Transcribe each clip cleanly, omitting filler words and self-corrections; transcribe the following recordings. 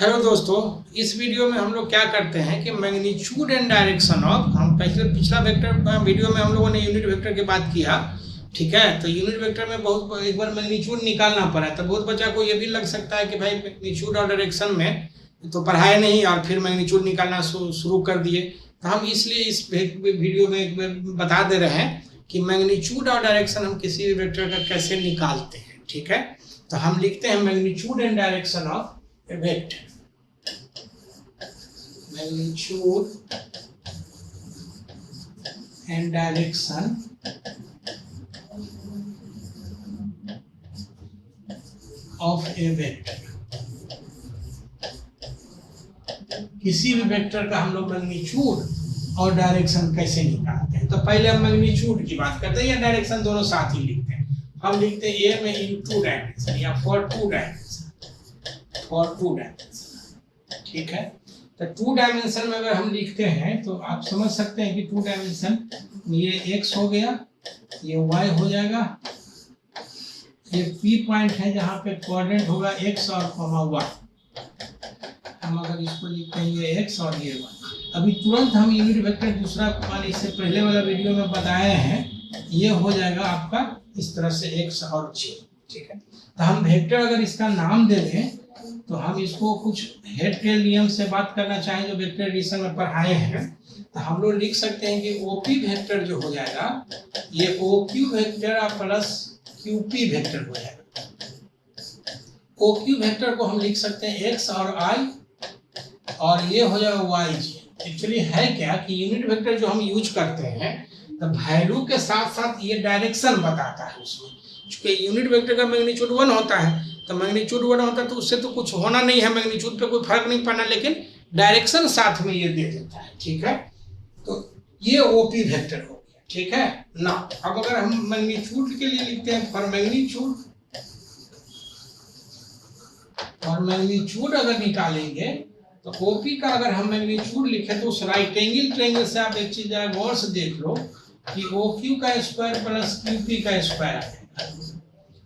Hello दोस्तों, इस video में हम लोग क्या करते हैं कि मैग्नीट्यूड एंड डायरेक्शन ऑफ, हम पिछला वेक्टर वीडियो में हम लोगों ने यूनिट वेक्टर की बात किया। ठीक है, तो यूनिट वेक्टर में बहुत एक बार मैग्नीट्यूड निकालना पड़ा, तो बहुत बच्चा को ये भी लग सकता है कि भाई मैग्नीट्यूड और डायरेक्शन में तो पढ़ाए नहीं और फिर मैग्नीट्यूड निकालना शुरू कर दिए। तो हम इसलिए इस वीडियो में एक बार बता दे रहे हैं कि मैग्नीट्यूड और डायरेक्शन हम किसी भी वेक्टर का कैसे निकालते हैं। ठीक है, तो हम लिखते हैं magnitude and direction of a vector. Magnitude and direction of a vector. किसी भी वेक्टर का हम लोग मैग्नीट्यूड और डायरेक्शन कैसे निकालते हैं। तो पहले हम मैग्नीट्यूड की बात करते हैं या डायरेक्शन दोनों साथ ही लिखते हैं। हम लिखते हैं ए में इन टू डायमेंशन या फॉर टू डायमेंशन। ठीक है, तो टू डायमेंशन में अगर हम लिखते हैं तो आप समझ सकते हैं कि टू डायमेंशन ये x हो गया, ये y हो जाएगा, ये P पॉइंट है जहां पे कोऑर्डिनेट होगा x और y। हम अगर इसको लिखते हैं ये x और ये y, अभी तुरंत हम यूनिट वेक्टर दूसरा मान इससे पहले वाला वीडियो में बताए हैं, ये हो जाएगा आपका इस तरह से x और j। ठीक है, तो हम वेक्टर अगर इसका नाम दे दें तो हम इसको कुछ हेड टेल नियम से बात करना चाहें जो वेक्टर एडिशन में पढ़ाए हैं, तो हम लोग लिख सकते हैं कि ओपी वेक्टर जो हो जाएगा ये OQ vector plus QP vector हो जाएगा। ओक्यू वेक्टर को हम लिख सकते हैं एक्स और आई और ये हो जाएगा वाई जी। एक्चुअली है क्या कि यूनिट वेक्टर जो हम यूज करते हैं तो वैल्यू के साथ साथ ये डायरेक्शन बताता है उसमें, क्योंकि यूनिट वेक्टर का मैग्नीट्यूड 1 होता है, तो मैग्नीट्यूड 1 होता है तो उससे तो कुछ होना नहीं है, मैग्नीट्यूड पे कोई फर्क नहीं पड़ना, लेकिन डायरेक्शन साथ में ये दे देता है। ठीक है, तो ये ओपी वेक्टर हो गया। ठीक है ना, अब अगर हम मैग्नीट्यूड के लिए लिखते हैं फॉर मैग्नीट्यूड अगर निकालेंगे तो ओपी का अगर हम मैग्नीट्यूड लिखें तो उस राइट एंगल ट्रायंगल से आप एक चीज गौर से देख लो कि ओक्यू का स्क्वायर प्लस क्यूपी का स्क्वायर आएगा।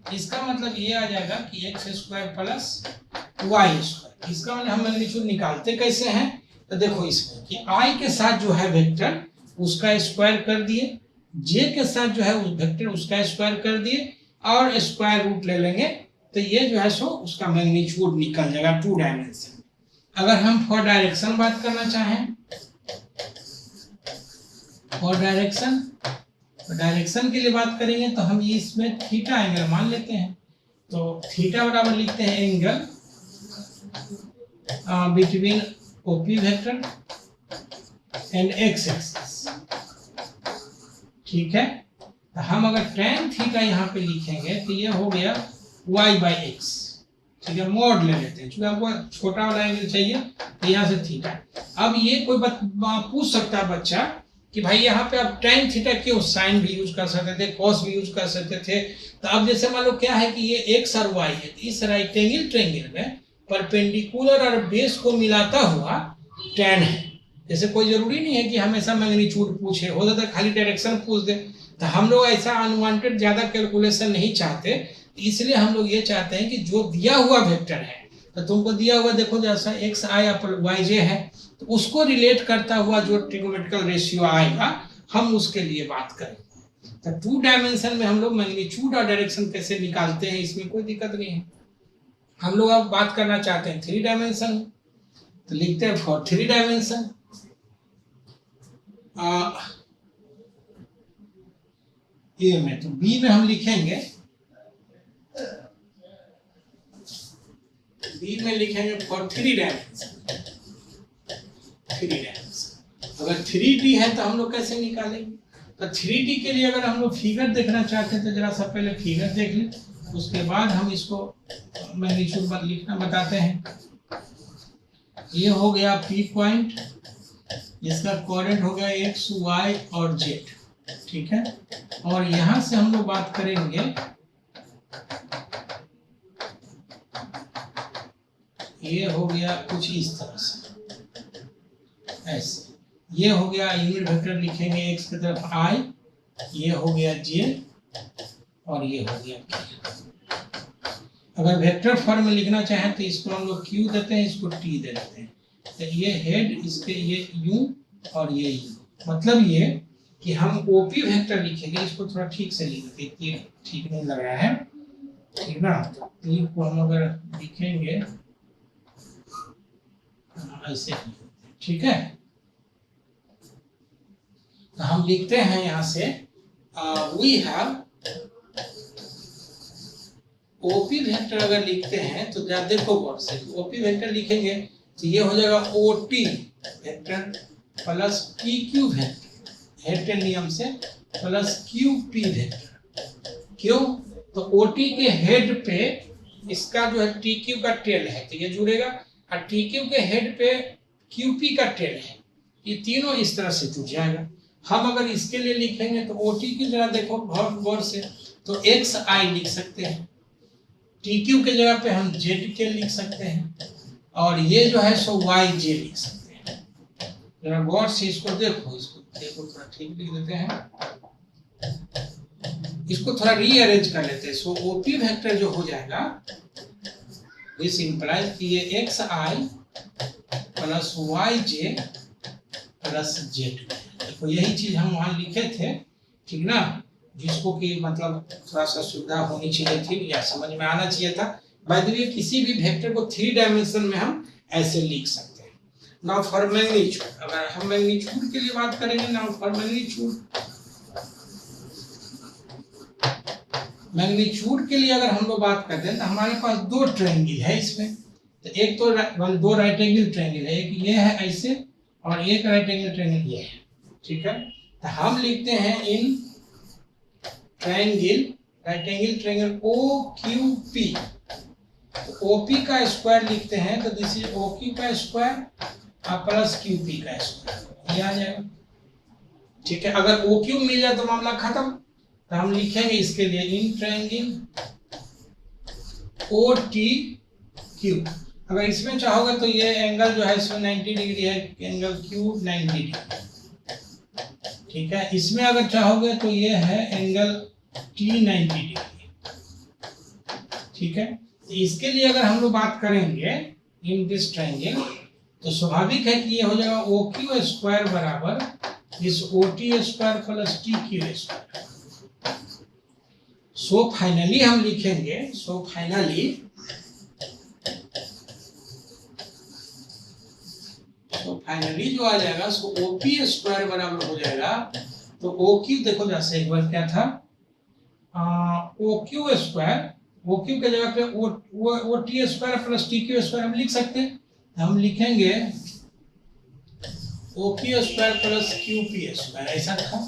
इसका मतलब ये आ जाएगा कि x square plus y square. इसका मतलब हम मैग्नीट्यूड निकालते कैसे हैं, तो देखो इसमें कि आई के साथ जो है वेक्टर उसका स्क्वायर कर दिए, जे के साथ जो है उस वेक्टर उसका स्क्वायर कर दिए और स्क्वायर रूट ले लेंगे, तो ये जो है सो उसका मैग्नीट्यूड निकल जाएगा टू डायमेंशन। अगर हम फॉर डायरेक्शन बात करना चाहें, फॉर डायरेक्शन के लिए बात करेंगे तो हम इसमें थीटा एंगल मान लेते हैं, तो थीटा बराबर लिखते हैं angle between OP vector and x axis. ठीक है, तो हम अगर tan थीटा यहाँ पे लिखेंगे तो ये हो गया y बाई एक्स। ठीक है, मोड ले लेते हैं, क्योंकि आपको छोटा वाला एंगल चाहिए तो यहाँ से थीटा। अब ये कोई पूछ सकता है बच्चा कि भाई यहाँ पे आप tan थीटा क्यों, साइन भी यूज कर सकते थे, कॉस भी यूज कर सकते थे। तो अब जैसे मान लो क्या है कि ये x और y है, तो इस राइट एंगल ट्रायंगल में परपेंडिकुलर और बेस को मिलाता हुआ tan है। जैसे कोई जरूरी नहीं है कि हमेशा मैग्नीट्यूड पूछे, हो जाता है खाली डायरेक्शन पूछ दे, तो हम लोग ऐसा अनवांटेड ज्यादा कैलकुलेशन नहीं चाहते, इसलिए हम लोग ये चाहते हैं कि जो दिया हुआ वेक्टर है, तो तुमको दिया हुआ देखो जैसा एक्स आई वाई जे है, तो उसको रिलेट करता हुआ जो ट्रिग्नोमेट्रिकल रेशियो आएगा हम उसके लिए बात करेंगे। तो टू डायमेंशन में हम लोग मैग्नीट्यूड और डायरेक्शन कैसे निकालते हैं इसमें कोई दिक्कत नहीं है। हम लोग अब बात करना चाहते हैं थ्री डायमेंशन, तो लिखते हैं फॉर थ्री डायमेंशन ए में, तो बी में हम लिखेंगे, बी में लिखेंगे फॉर थ्री डायमेंशन। अगर 3D है तो हम लोग कैसे निकालेंगे, तो 3D के लिए अगर हम लोग फिगर देखना चाहते हैं तो जरा सा पहले फिगर देख लें, उसके बाद हम इसको मैग्नीट्यूड लिखना बताते हैं। ये हो गया P पॉइंट, इसका कोऑर्डिनेट हो गया x, y और z। ठीक है, और यहां से हम लोग बात करेंगे, ये हो गया कुछ इस तरह से ऐसे, ये हो गया यूनिट वेक्टर लिखेंगे x की तरफ i, ये हो गया j और ये हो गया k। अगर वेक्टर फॉर्म में लिखना चाहें तो इसको हम लोग क्यू देते हैं, इसको टी दे देते हैं। तो ये हेड, इसके ये यू और ये यू, मतलब ये कि हम ओपी वेक्टर लिखेंगे। इसको थोड़ा ठीक से लिख देते हैं, ठीक नहीं लग रहा है, ठीक ना। तीर को हम अगर लिखेंगे ऐसे, ठीक है। तो हम लिखते हैं यहाँ से वी हैव ओपी वेक्टर। अगर लिखते हैं तो देखो गौर से, ओपी वेक्टर लिखेंगे तो ये हो जाएगा OT vector plus P Q vector, head के नियम से, प्लस क्यू पी वेक्टर। क्यों? तो ओटी के हेड पे इसका जो है टी क्यू का टेल है तो ये जुड़ेगा, और टी क्यू के हेड पे क्यू पी का टेल है, ये तीनों इस तरह से जुड़ जाएगा। हम अगर इसके लिए लिखेंगे तो ओटी की जगह देखो बहुत गौर से, तो एक्स आई लिख सकते हैं, टी क्यू के जगह पे हम जेड के लिख सकते हैं, और ये जो है सो वाई जे लिख सकते हैं। जरा गौर से इसको देखो, थोड़ा ठीक लिख देते हैं, इसको थोड़ा रीअरेंज कर लेते हैं। सो ओपी वेक्टर जो हो जाएगा, दिस इंप्लाइज कि ये एक्स आई प्लस वाई जे प्लस जेड। देखो यही चीज हम वहां लिखे थे, ठीक ना, जिसको कि मतलब थोड़ा सा सुविधा होनी चाहिए थी या समझ में आना चाहिए था। बाय द वे किसी भी वेक्टर को 3 डायमेंशन में हम ऐसे लिख सकते हैं। नाउ फॉर मैग्नीट्यूड, अगर हम मैग्नीट्यूड के लिए बात करेंगे, नाउ फॉर मैग्नीट्यूड के लिए अगर हम लोग बात करते हैं तो हमारे पास 2 ट्रायंगल है इसमें। तो एक तो 2 राइट एंगल ट्रायंगल है, एक ये है ऐसे और एक राइट एंगल ट्रायंगल ये है, ठीक है। तो हम लिखते हैं in triangle, right angle triangle O Q P, तो ओपी का स्क्वायर लिखते हैं तो दिस इज ओ क्यू का स्क्वायर प्लस क्यू पी का स्क्वायर, ये आ जाएगा, ठीक है। अगर ओ क्यू मिल जाए तो मामला खत्म। तो हम लिखेंगे इसके लिए in triangle O T Q. अगर इसमें चाहोगे तो ये एंगल जो है इसमें 90 डिग्री है, एंगल क्यू 90 डिग्री, ठीक है। इसमें अगर चाहोगे तो ये है एंगल टी 90 डिग्री, ठीक है। इसके लिए अगर हम लोग बात करेंगे इन दिस ट्रायंगल, तो स्वाभाविक है कि ये हो जाएगा ओ क्यू स्क्वायर बराबर इस O T square plus T Q square. So finally हम लिखेंगे, सो फाइनली जो आ जाएगा सो ओपी स्क्वायर बराबर हो जाएगा, तो ओ क्यू देखो जैसे एक बार क्या था, O Q square, O Q के जगह पे O T square plus T Q square हम लिख सकते हैं। हम लिखेंगे O Q square plus Q P square, ऐसा था।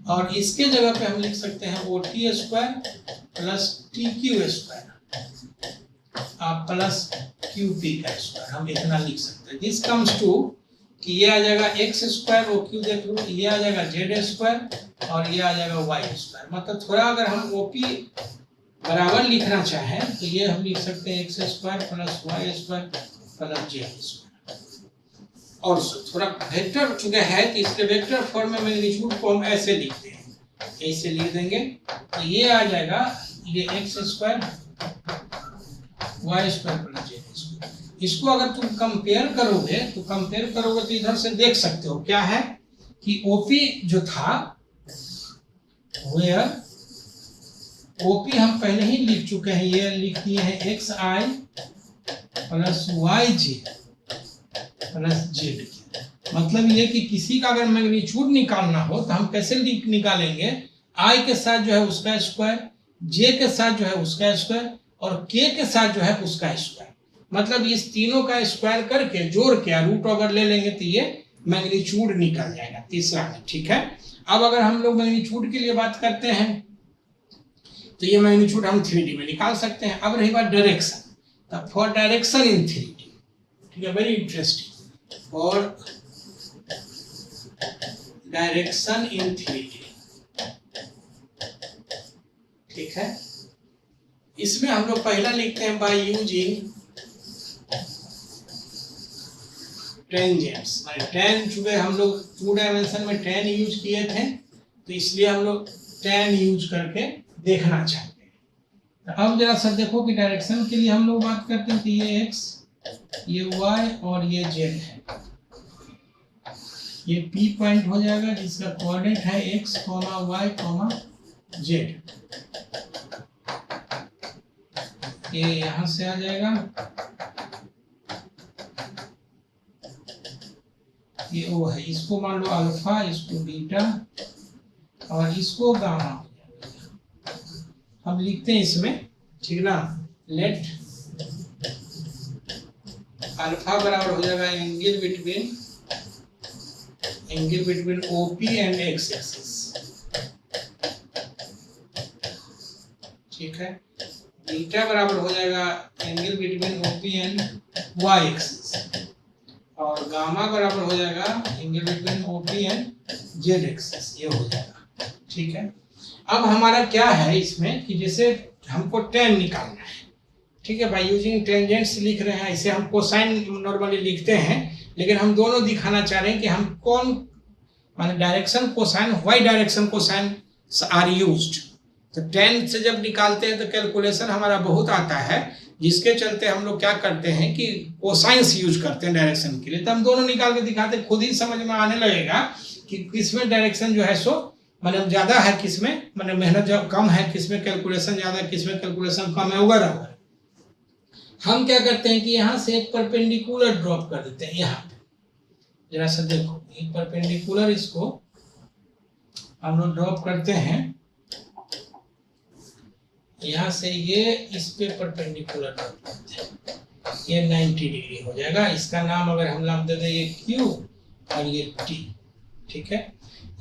और इसके जगह पे हम लिख सकते हैं O T square plus T Q square plus Q P का स्क्वायर, हम इतना लिख सकते हैं। दिस कम्स टू कि ये आ जाएगा एक्स स्क्वायर, ओ क्यू देख लो, ये आ जाएगा जेड स्क्वायर और ये आ जाएगा वाई स्क्वायर। मतलब थोड़ा अगर हम ओपी बराबर लिखना चाहें तो ये हम लिख सकते हैं x square plus y square plus z square. और थोड़ा वेक्टर चुके हैं तो इसके वेक्टर फॉर्म में मैग्नीट्यूड को हम ऐसे लिखते हैं, ऐसे लिख देंगे तो ये आ जाएगा, ये x square y square plus z square. इसको अगर तुम कंपेयर करोगे तो इधर से देख सकते हो क्या है कि ओपी जो था, वेयर ओपी हम पहले ही लिख चुके हैं, ये लिख दिए हैं एक्स आई प्लस वाई जे प्लस जेड। मतलब ये कि किसी का अगर मैग्नीट्यूड निकालना हो तो हम कैसे निकालेंगे, आई के साथ जो है उसका स्क्वायर, जे के साथ जो है उसका स्क्वायर और के के साथ जो है उसका स्क्वायर। मतलब इस तीनों का स्क्वायर करके जोड़ के रूट अगर ले लेंगे तो ये मैग्नीट्यूड निकल जाएगा, तीसरा है, ठीक है। अब अगर हम लोग मैग्नीट्यूड के लिए बात करते हैं तो ये मैग्नीट्यूड हम 3D में निकाल सकते हैं। अब रही बात डायरेक्शन, तो फॉर डायरेक्शन इन 3D, ठीक है, very interesting, for direction in 3D, ठीक है। इसमें हम लोग पहला लिखते हैं बाय यूजिंग टेंजेंट्स। टेन चूंकि हम लोग 2 डायमेंशन में टेन यूज किए थे तो इसलिए हम लोग टेन यूज करके देखना चाहते हैं। तो अब जरा सा देखो कि डायरेक्शन के लिए हम लोग बात करते हैं कि ये x, ये y और ये z है। ये P पॉइंट हो जाएगा जिसका कोऑर्डिनेट है x, y, z। ये यहां से आ जाएगा, ये O है, इसको मान लो अल्फा, इसको बीटा और इसको गामा हम लिखते हैं इसमें, ठीक ना। लेट अल्फा बराबर हो जाएगा angle between OP and x axis, ठीक है। बीटा बराबर हो जाएगा angle between OP and y axis, और गामा बराबर हो जाएगा angle between OP and z axis, ये हो जाएगा, ठीक है। अब हमारा क्या है इसमें कि जैसे हमको tan निकालना है, ठीक है, बाय यूजिंग टेंजेंट्स लिख रहे हैं, इसे हम कोसाइन नॉर्मली लिखते हैं, लेकिन हम दोनों दिखाना चाह रहे हैं कि हम कौन माने direction cosine, why direction cosine are used. तो tan से जब निकालते हैं तो कैलकुलेशन हमारा बहुत आता है, जिसके चलते हम लोग क्या करते हैं कि कोसाइंस यूज करते हैं डायरेक्शन के लिए। तो हम दोनों निकाल के दिखाते हैं, खुद ही समझ में आने लगेगा कि किसमें डायरेक्शन जो है सो मतलब ज्यादा है, किसमें मतलब मेहनत जो कम है, किसमें कैलकुलेशन ज्यादा है, किसमें कैलकुलेशन कम है, वगैरह। हम क्या करते हैं कि यहाँ से एक परपेंडिकुलर ड्रॉप कर देते हैं, यहाँ पे जरा सा देखो, एक परपेंडिकुलर इसको हम लोग ड्रॉप करते हैं, यहाँ से ये इस पे परपेंडिकुलर ड्रॉप करते हैं, ये 90 डिग्री हो जाएगा। इसका नाम अगर हम नाम दे दें ये Q और ये T, ठीक है।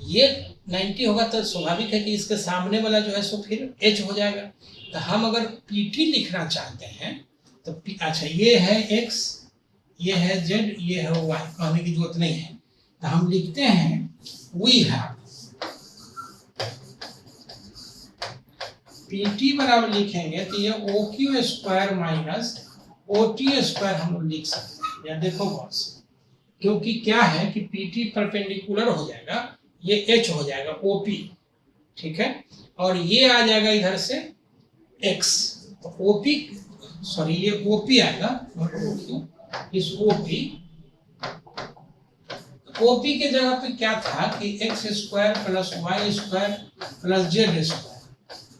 ये 90 होगा तो स्वाभाविक है कि इसके सामने वाला जो है सो फिर H हो जाएगा। तो हम अगर PT लिखना चाहते हैं तो अच्छा ये है X, ये है Z, ये है Y, कहने की जरूरत नहीं है। तो हम लिखते हैं वी हैव PT बराबर लिखेंगे तो ये OQ square minus OT square हम लोग लिख सकते हैं। या देखो बॉस, क्योंकि क्या है कि PT परपेंडिकुलर हो जाएगा, ये H हो जाएगा OP, ठीक है, और ये आ जाएगा इधर से X, तो OP सॉरी ये OP आएगा, इस OP के जगह पे क्या था कि x square plus y square plus z square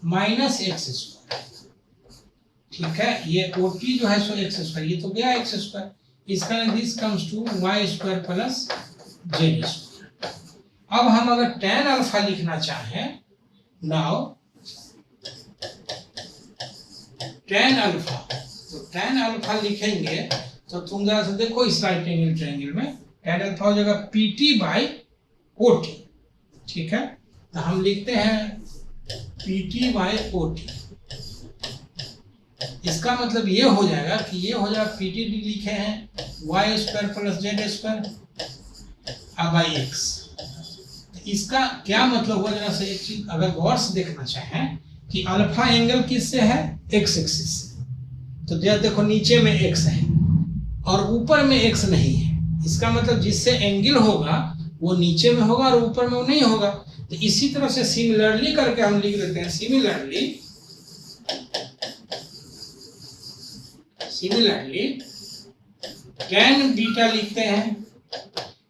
minus x square, ठीक है। ये OP जो है सो x स्क्वायर, ये तो गया x स्क्वायर, इसका this comes to y square plus z square. अब हम अगर tan अल्फा लिखना चाहें, नाउ tan अल्फा, तो tan अल्फा लिखेंगे तो तुम जरा से देखो इस राइट एंगल ट्रायंगल में tan अल्फा हो जाएगा PT बाई OT, ठीक है। तो हम लिखते हैं PT बाई OT, इसका मतलब ये हो जाएगा कि ये हो जाएगा PT लिखे हैं y square plus z square by x। इसका क्या मतलब हुआ, जरा से एक चीज अगर गौर से देखना चाहें कि अल्फा एंगल किससे है, x एक्सिस से, तो जरा देखो नीचे में x है और ऊपर में x नहीं है, इसका मतलब जिससे एंगल होगा वो नीचे में होगा और ऊपर में वो नहीं होगा। तो इसी तरह से सिमिलरली करके हम लिख देते हैं, सिमिलरली tan बीटा लिखते हैं।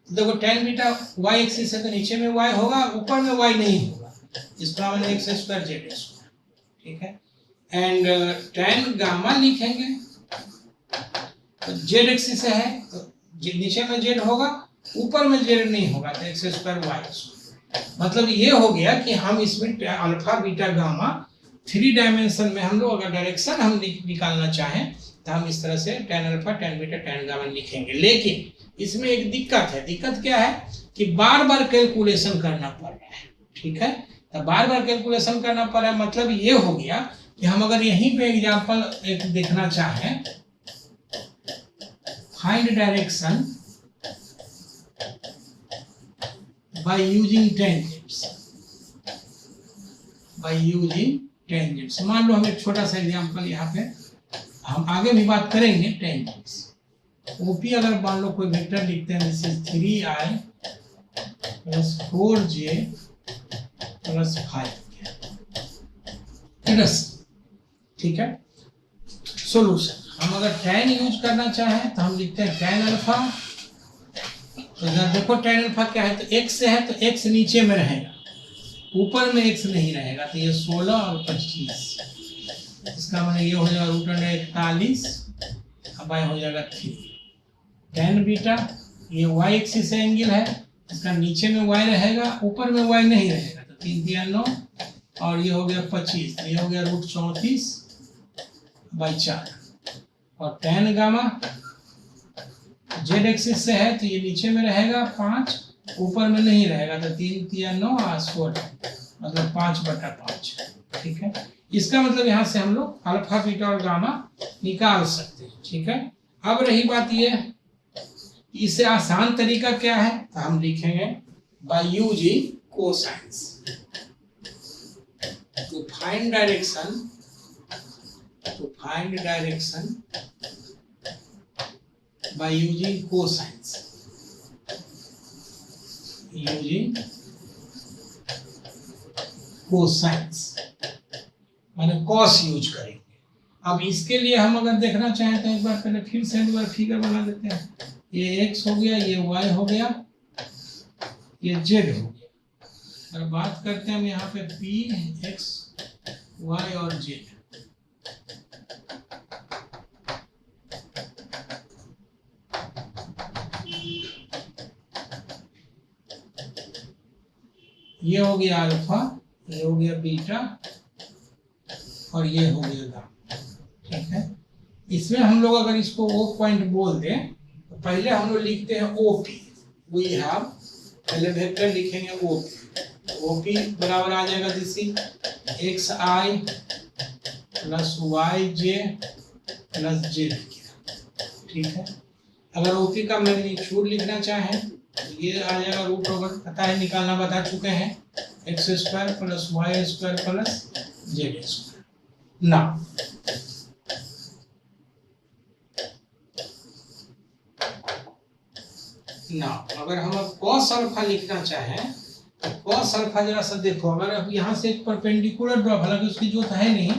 देखो tan बीटा y एक्सिस है तो नीचे में y होगा, ऊपर में y नहीं होगा, इसका मतलब x स्क्वायर z स्क्वायर, ठीक है। एंड tan गामा लिखेंगे तो z एक्सिस है तो नीचे में z होगा, ऊपर में z नहीं होगा, तो x स्क्वायर y स्क्वायर। मतलब ये हो गया कि हम इसमें अल्फा बीटा गामा 3 डायमेंशन में हम लोग अगर डायरेक्शन हम निकालना चाहें तो हम इस तरह से tan alpha tan beta tan gamma लिखेंगे। लेकिन इसमें एक दिक्कत है, दिक्कत क्या है कि बार बार कैलकुलेशन करना पड़ रहा है, ठीक है। तो बार बार कैलकुलेशन करना पड़ रहा है, मतलब ये हो गया कि हम अगर यहीं पे एग्जांपल एक देखना चाहें, find direction by using tangents, मान लो हम एक छोटा सा एग्जांपल यहाँ पे, हम आगे भी बात करेंगे टेंजेंट्स। OP अगर मान लो कोई वेक्टर लिखते हैं, this is 3i plus 4j plus 5, ठीक है। सॉल्यूशन, हम अगर tan यूज करना चाहें तो हम लिखते हैं tan अल्फा। तो इधर देखो tan अल्फा क्या है, तो x से है तो x नीचे में रहेगा, ऊपर में x नहीं रहेगा, तो ये 16 और 25, इसका मतलब ये हो जाएगा √41, अब y हो जाएगा 3। tan बीटा, ये y एक्सिस एंगल है, इसका नीचे में y रहेगा, ऊपर में y नहीं रहेगा, तो 3 3 9, और ये हो गया 25, तो ये हो गया √34/4। और tan गामा z एक्सिस से है तो ये नीचे में रहेगा 5, ऊपर में नहीं रहेगा, तो 3 3 9 और 16, मतलब 5/5। ठीक है, इसका मतलब यहाँ से हम लोग अल्फा बीटा और गामा निकाल सकते हैं। ठीक है, अब रही बात ये, इससे आसान तरीका क्या है, तो हम लिखेंगे by using cosines to find direction, by using cosines, माने cos यूज करेंगे। अब इसके लिए हम अगर देखना चाहें तो एक बार पहले फिर से एक बार फिगर बना देते हैं। ये x हो गया, ये y हो गया, ये z हो गया। और बात करते हैं हम यहाँ पे p, x, y और z। ये हो गया अल्फा, ये हो गया बीटा, और ये हो गया गामा। ठीक है, इसमें हम लोग अगर इसको ओ पॉइंट बोल दें तो पहले हम लोग लिखते हैं OP। वी हैव, पहले वेक्टर लिखेंगे OP। OP बराबर आ जाएगा जैसे xi plus yj plus j। ठीक है, अगर OP का मैग्नीट्यूड लिखना चाहें तो ये आ जाएगा √, पता है निकालना, बता चुके हैं, x² plus y² plus z²। ना अगर हम अब cos अल्फा लिखना चाहें तो cos अल्फा जरा सा देखो, अगर अब यहाँ से एक परपेंडिकुलर ड्रॉप, हालांकि उसकी जोत है नहीं,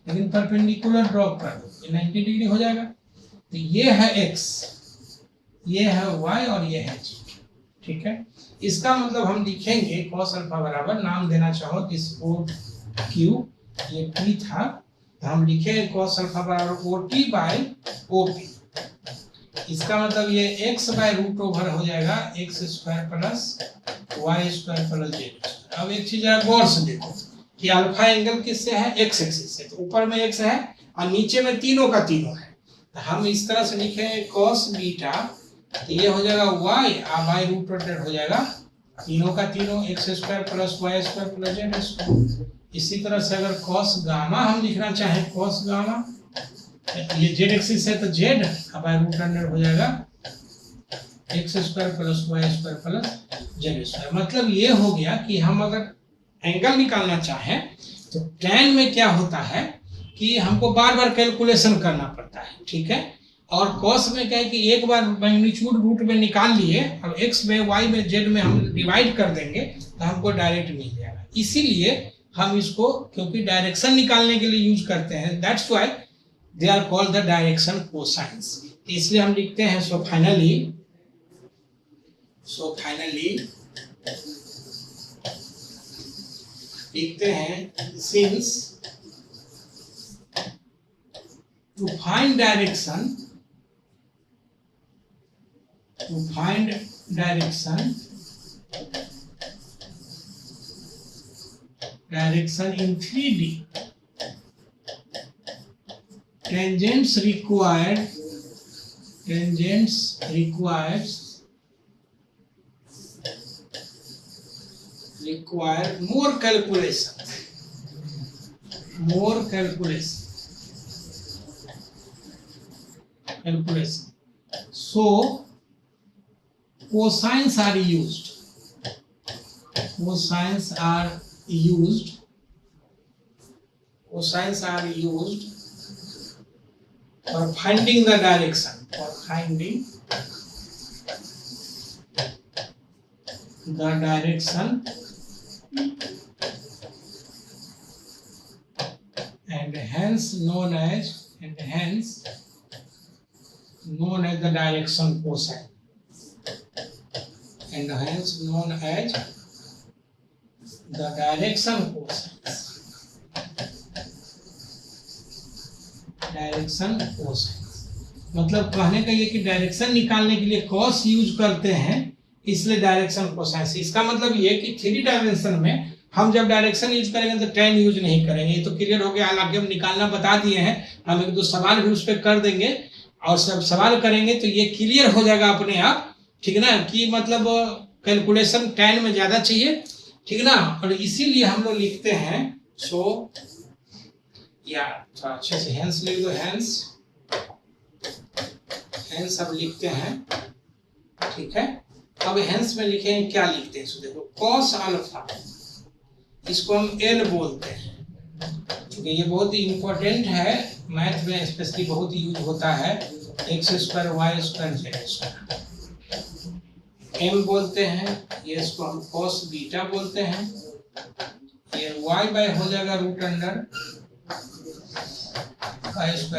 लेकिन परपेंडिकुलर ड्रॉप कर दो, ये 90 डिग्री हो जाएगा। तो ये है x, ये है y और ये है z। ठीक है, इसका मतलब हम लिखेंगे cos अल्फा बराबर, नाम देना चाहो दिस OQ, ये P था, तो हम लिखेंगे cos अल्फा बराबर OT/OP। इसका मतलब ये x/√, हो जाएगा x² plus y² plus z²। अब एक चीज गौर से देखो कि अल्फा एंगल किससे है, x एक्सिस से, तो ऊपर में x है और नीचे में तीनों का तीनों है, तो हम इस तरह से लिखेंगे cos बीटा, तो ये हो जाएगा y और y √, हो जाएगा तीनों का तीनों, x² plus y² plus z²। इसी तरह से अगर cos गामा हम लिखना चाहें, cos गामा, ये z एक्सिस है तो z और y √, हो जाएगा x² plus y² plus z²। मतलब ये हो गया कि हम अगर एंगल निकालना चाहें तो tan में क्या होता है कि हमको बार बार कैलकुलेशन करना पड़ता है। ठीक है, और cos में क्या है कि एक बार मैग्नीट्यूड रूट में निकाल लिए, अब x में, y में, z में हम डिवाइड कर देंगे तो हमको डायरेक्ट मिल जाएगा। इसीलिए हम इसको, क्योंकि डायरेक्शन निकालने के लिए यूज करते हैं, that's why they are called the direction cosines. इसलिए हम लिखते हैं सो फाइनली लिखते हैं since to find direction in 3D, tangents required more calculation. So cosines are used for finding the direction, and hence hence known as the direction cosine, and hence known as the direction cosine. Direction cosine मतलब कहने का ये कि direction निकालने के लिए cos use करते हैं, इसलिए डायरेक्शन कोसाइन। इसका मतलब ये कि 3 डायमेंशन में हम जब डायरेक्शन यूज करेंगे तो tan यूज नहीं करेंगे। ये तो क्लियर हो गया। हालांकि हम निकालना बता दिए हैं, हम 1-2 सवाल भी उस पर कर देंगे और सब सवाल करेंगे तो ये क्लियर हो जाएगा अपने आप, ठीक है ना, कि मतलब कैलकुलेशन tan में ज्यादा चाहिए, ठीक है ना। और इसीलिए हम लोग लिखते हैं सो या अच्छे से हेंस लिख दो, हेंस अब लिखते हैं, ठीक है। अब हेंस में लिखेंगे, क्या लिखते हैं, देखो कॉस अल्फा, इसको हम एल बोलते हैं, क्योंकि ये बहुत ही इंपॉर्टेंट है, मैथ में स्पेशली बहुत यूज होता है। x² y² z², एम बोलते हैं, ये इसको हम कॉस बीटा बोलते हैं। ये y बाय हो जाएगा √अंडर y²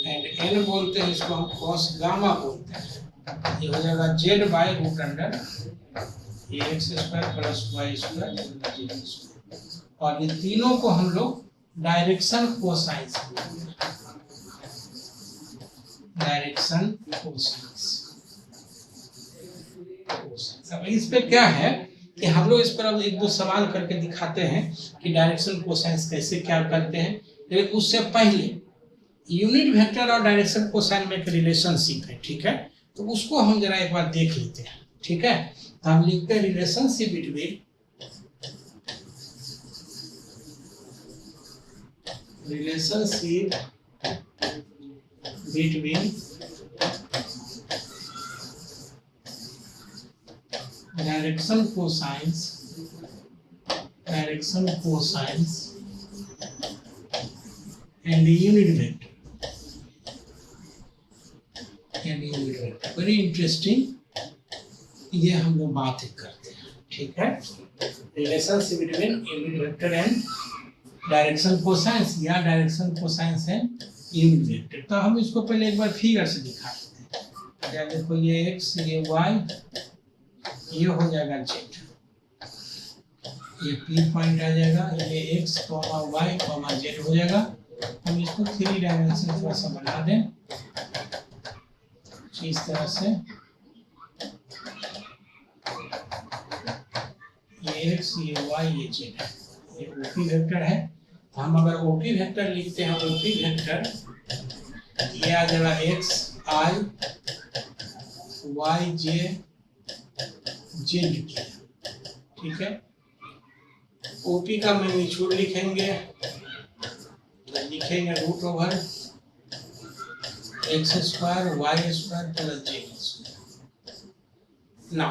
एंड n बोलते हैं, इसको हम कॉस गामा बोलते हैं। ये हो जाएगा z bye √under x² plus y²। और ये तीनों को हम लोग डायरेक्शन कोसाइन बोलते हैं, डायरेक्शन कोसाइन। अब इस पे क्या है कि हम लोग इस पर अब 1-2 सवाल करके दिखाते हैं कि डायरेक्शन कोसाइन कैसे क्या करते हैं। लेकिन उससे पहले यूनिट वेक्टर और डायरेक्शन कोसाइन में एक रिलेशनशिप है, ठीक है, तो उसको हम जरा एक बार देख लेते हैं, ठीक है। तो हम लिखते हैं relationship between direction cosines and unit vector very interesting, ये हम लोग बात करते हैं, ठीक है। Relationship between unit vector and direction cosines या direction cosines and unit vector. तो हम इसको पहले एक बार फिगर से दिखा देते हैं। क्या देखो, ये x, ये y, ये हो जाएगा z, ये P पॉइंट आ जाएगा, ये x, y, z हो जाएगा। हम इसको 3 डायमेंशन थोड़ा सा बना दें इस तरह से, ये x, ये y, ये z है, ये OP वेक्टर है। तो हम अगर OP वेक्टर लिखते हैं, OP वेक्टर ये आ जाएगा x i y j z, ठीक है। OP का मैग्नीट्यूड लिखेंगे, लिखेंगे √x² y² प्लस z²। ना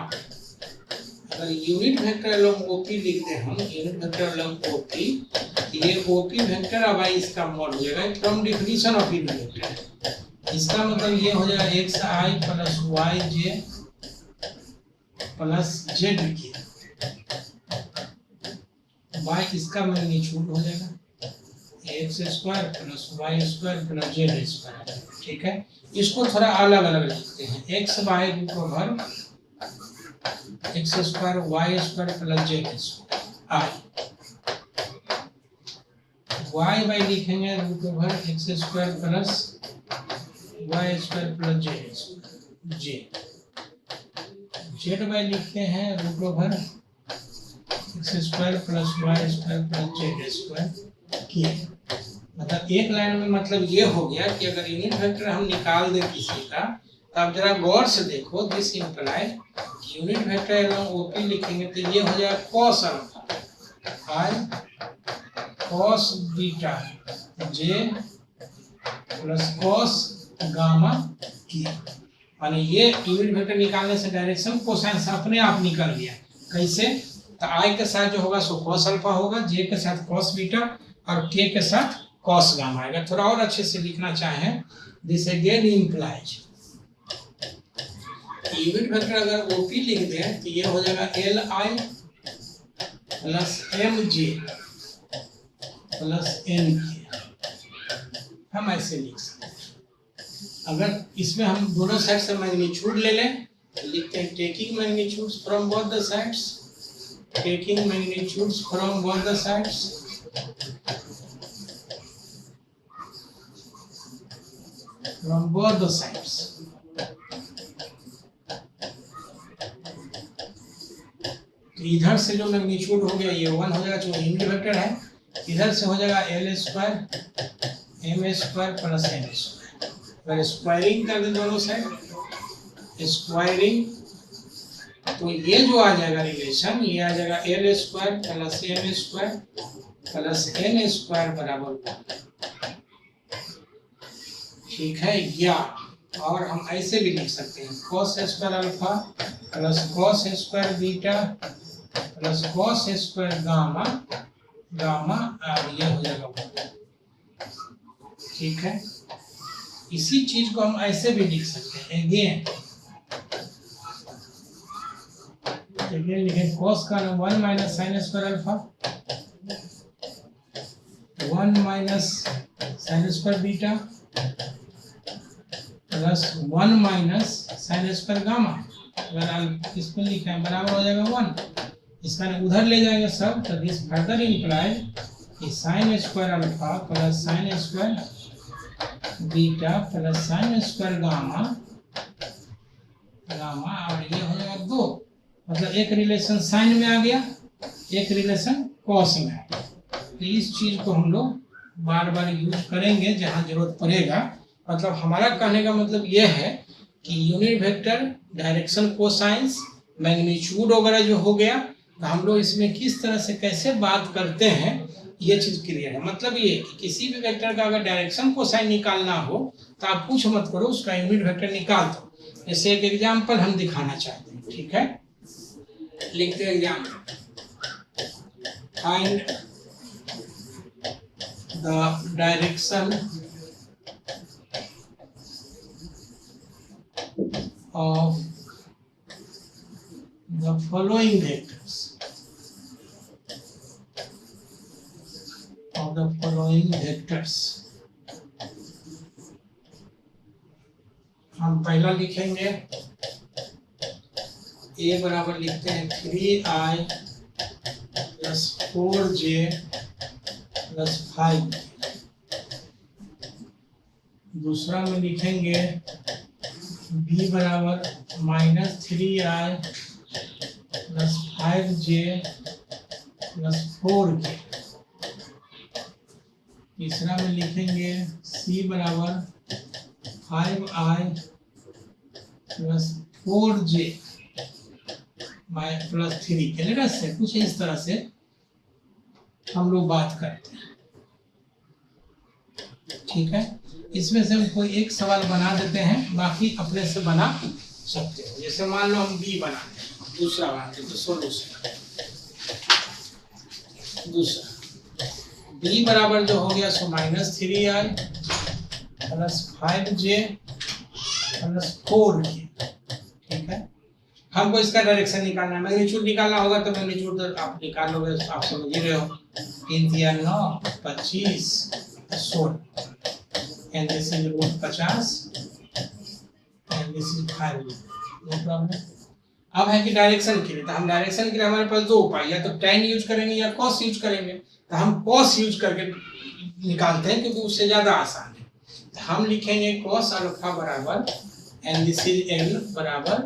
अगर यूनिट वेक्टर अलॉन्ग OP लिखते हैं हम, यूनिट वेक्टर अलॉन्ग OP, ये OP वेक्टर अब इसका मॉड हो जाएगा from definition of unit vector. इसका मतलब ये हो जाएगा xi plus yj plus z, y इसका मैग्नीट्यूड हो जाएगा x² plus y² plus z², ठीक है। इसको थोड़ा अलग अलग लिखते हैं, x by √x² y² plus z² i, y by लिखेंगे √x² plus y² plus z, z by लिखते हैं √x² plus y² plus z² किए। मतलब एक लाइन में मतलब ये हो गया कि अगर यूनिट वेक्टर हम निकाल दें किसी का, तो आप जरा गौर से देखो, this implies unit vector along OP लिखेंगे तो ये हो जाएगा cos alpha i cos beta j plus cos gamma k। माने ये यूनिट वेक्टर निकालने से डायरेक्शन कोसाइन अपने आप निकल गया। कैसे? तो i के साथ जो होगा सो cos अल्फा होगा, j के साथ cos बीटा और k के साथ cos गामा आएगा। थोड़ा और अच्छे से लिखना चाहें, this again implies unit vector अगर OP लिख दें तो ये हो जाएगा Li plus mj plus n k, हम ऐसे लिख सकते हैं। अगर इसमें हम दोनों साइड से मैग्नीट्यूड ले लें तो लिखते हैं taking magnitudes from both the sides, taking magnitudes from both the sides, from both the sides. तो इधर से जो मैग्नीट्यूड हो गया ये 1 हो जाएगा, जो यूनिट वेक्टर है, इधर से हो जाएगा l square m square plus n square. अगर स्क्वायरिंग कर दें दोनों साइड, स्क्वायरिंग, तो ये जो आ जाएगा रिलेशन, ये आ जाएगा l square plus m square plus n square बराबर 1। ठीक है, या और हम ऐसे भी लिख सकते हैं cos square alpha plus cos square beta plus cos square gamma, gamma और ये हो जाएगा 1। ठीक है, इसी चीज को हम ऐसे भी लिख सकते हैं, अगेन लिखें cos का 1 minus sine square alpha 1 minus sine square beta plus 1 minus sine square gamma. अगर इसमें लिखा है बराबर हो जाएगा 1, इसका उधर ले जाएंगे सब, तो दिस फर्दर इंप्लाइड कि sine square alpha plus sine square beta plus sine square gamma, gamma और ये हो जाएगा 2। मतलब एक रिलेशन साइन में आ गया, एक रिलेशन कॉस में आ गया। तो इस चीज को हम लोग बार बार यूज करेंगे जहां जरूरत पड़ेगा। मतलब हमारा कहने का मतलब यह है कि unit vector, direction, cosines, magnitude वगैरह जो हो गया, तो हम लोग इसमें किस तरह से कैसे बात करते हैं ये चीज क्लियर है। मतलब ये कि किसी भी वेक्टर का अगर डायरेक्शन कोसाइन निकालना हो तो आप कुछ मत करो, उसका यूनिट वेक्टर निकाल दो। जैसे एक एग्जाम्पल हम दिखाना चाहते हैं, ठीक है, लिखते हैं example, find the direction of the following vectors, of the following vectors। हम पहला लिखेंगे a बराबर लिखते हैं 3i प्लस 4j प्लस 5। दूसरा में लिखेंगे b बराबर minus 3i plus 5j plus 4k। तीसरा में लिखेंगे c बराबर 5i plus 4j plus 3k। से कुछ इस तरह से हम लोग बात करते हैं, ठीक है। इसमें से हम कोई एक सवाल बना देते हैं, बाकी अपने से बना सकते हो। जैसे मान लो हम बी बनाते हैं, दूसरा बनाते तो सोल्यूशन दूसरा बी बराबर जो हो गया so minus 3i plus 5j plus 4k। ठीक है, हमको इसका डायरेक्शन निकालना है, मैग्नीट्यूड निकालना होगा तो मैग्नीट्यूड तो आप निकाल लोगे, आप समझ ही रहे हो। 3 या 9 25 16 and this is root 50 and this is 5, no problem। अब है कि डायरेक्शन के लिए, तो हम डायरेक्शन के लिए हमारे पास दो उपाय, या तो tan यूज करेंगे या cos यूज करेंगे। तो हम cos यूज करके निकालते हैं क्योंकि उससे ज्यादा आसान है। तो हम लिखेंगे cos अल्फा बराबर and this is l बराबर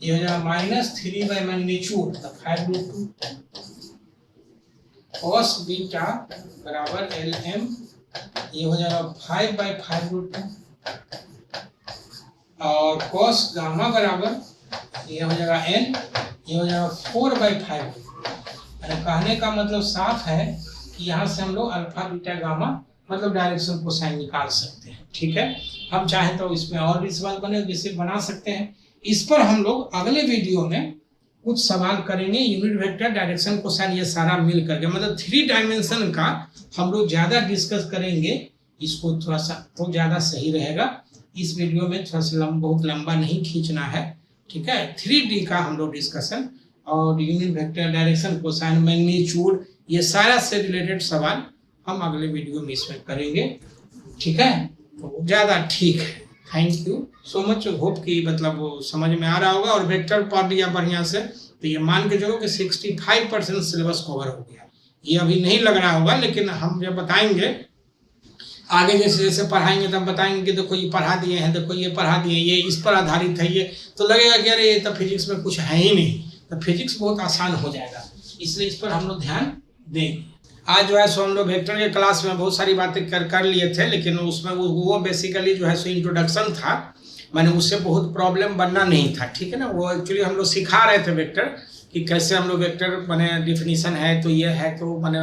ये हो जाएगा माइनस 3 बाई मैग्नीट्यूड तो 5√2, cos बीटा बराबर lm ये हो जाएगा 5 बाई 5√2 और cos गामा बराबर ये हो जाएगा n ये हो जाएगा 4 बाई 5। कहने का मतलब साफ है कि यहाँ से हम लोग अल्फा बीटा गामा मतलब डायरेक्शन कोसाइन निकाल सकते हैं। ठीक है, हम चाहें तो इसमें और भी सवाल बने जिसे बना सकते हैं। इस पर हम लोग अगले वीडियो में कुछ सवाल करेंगे, यूनिट वेक्टर, डायरेक्शन, कोसाइन, ये सारा मिल करके मतलब 3 डायमेंशन का हम लोग ज्यादा डिस्कस करेंगे। इसको थोड़ा सा तो ज्यादा सही रहेगा। इस वीडियो में थोड़ा सा बहुत लंबा नहीं खींचना है, ठीक है। 3D का हम लोग डिस्कशन और unit vector, direction, cosine, magnitude, ये सारा से रिलेटेड सवाल हम अगले वीडियो में इसमें करेंगे, ठीक है। तो ज़्यादा ठीक है। Thank you so much. Hope कि मतलब वो समझ में आ रहा होगा और वेक्टर पढ़ लिया बढ़िया से, तो ये मान के चलो कि 65% सिलेबस कवर हो गया। ये अभी नहीं लग रहा होगा, लेकिन हम जब बताएंगे आगे, जैसे जैसे पढ़ाएंगे तब बताएंगे कि देखो ये पढ़ा दिए हैं, देखो ये पढ़ा दिए, ये इस पर आधारित है, ये तो लगेगा कि अरे ये तो फिजिक्स में कुछ है ही नहीं, तो फिजिक्स बहुत आसान हो जाएगा। इसलिए इस पर हम लोग ध्यान देंगे। आज जो है सो हम लोग वेक्टर के क्लास में बहुत सारी बातें कर लिए थे, लेकिन उसमें वो बेसिकली जो है सो इंट्रोडक्शन था, मैंने उससे बहुत प्रॉब्लम बनना नहीं था, ठीक है ना। वो एक्चुअली हम लोग सिखा रहे थे वेक्टर कि कैसे हम लोग वेक्टर मैंने डिफिनीशन है तो ये है, तो मैंने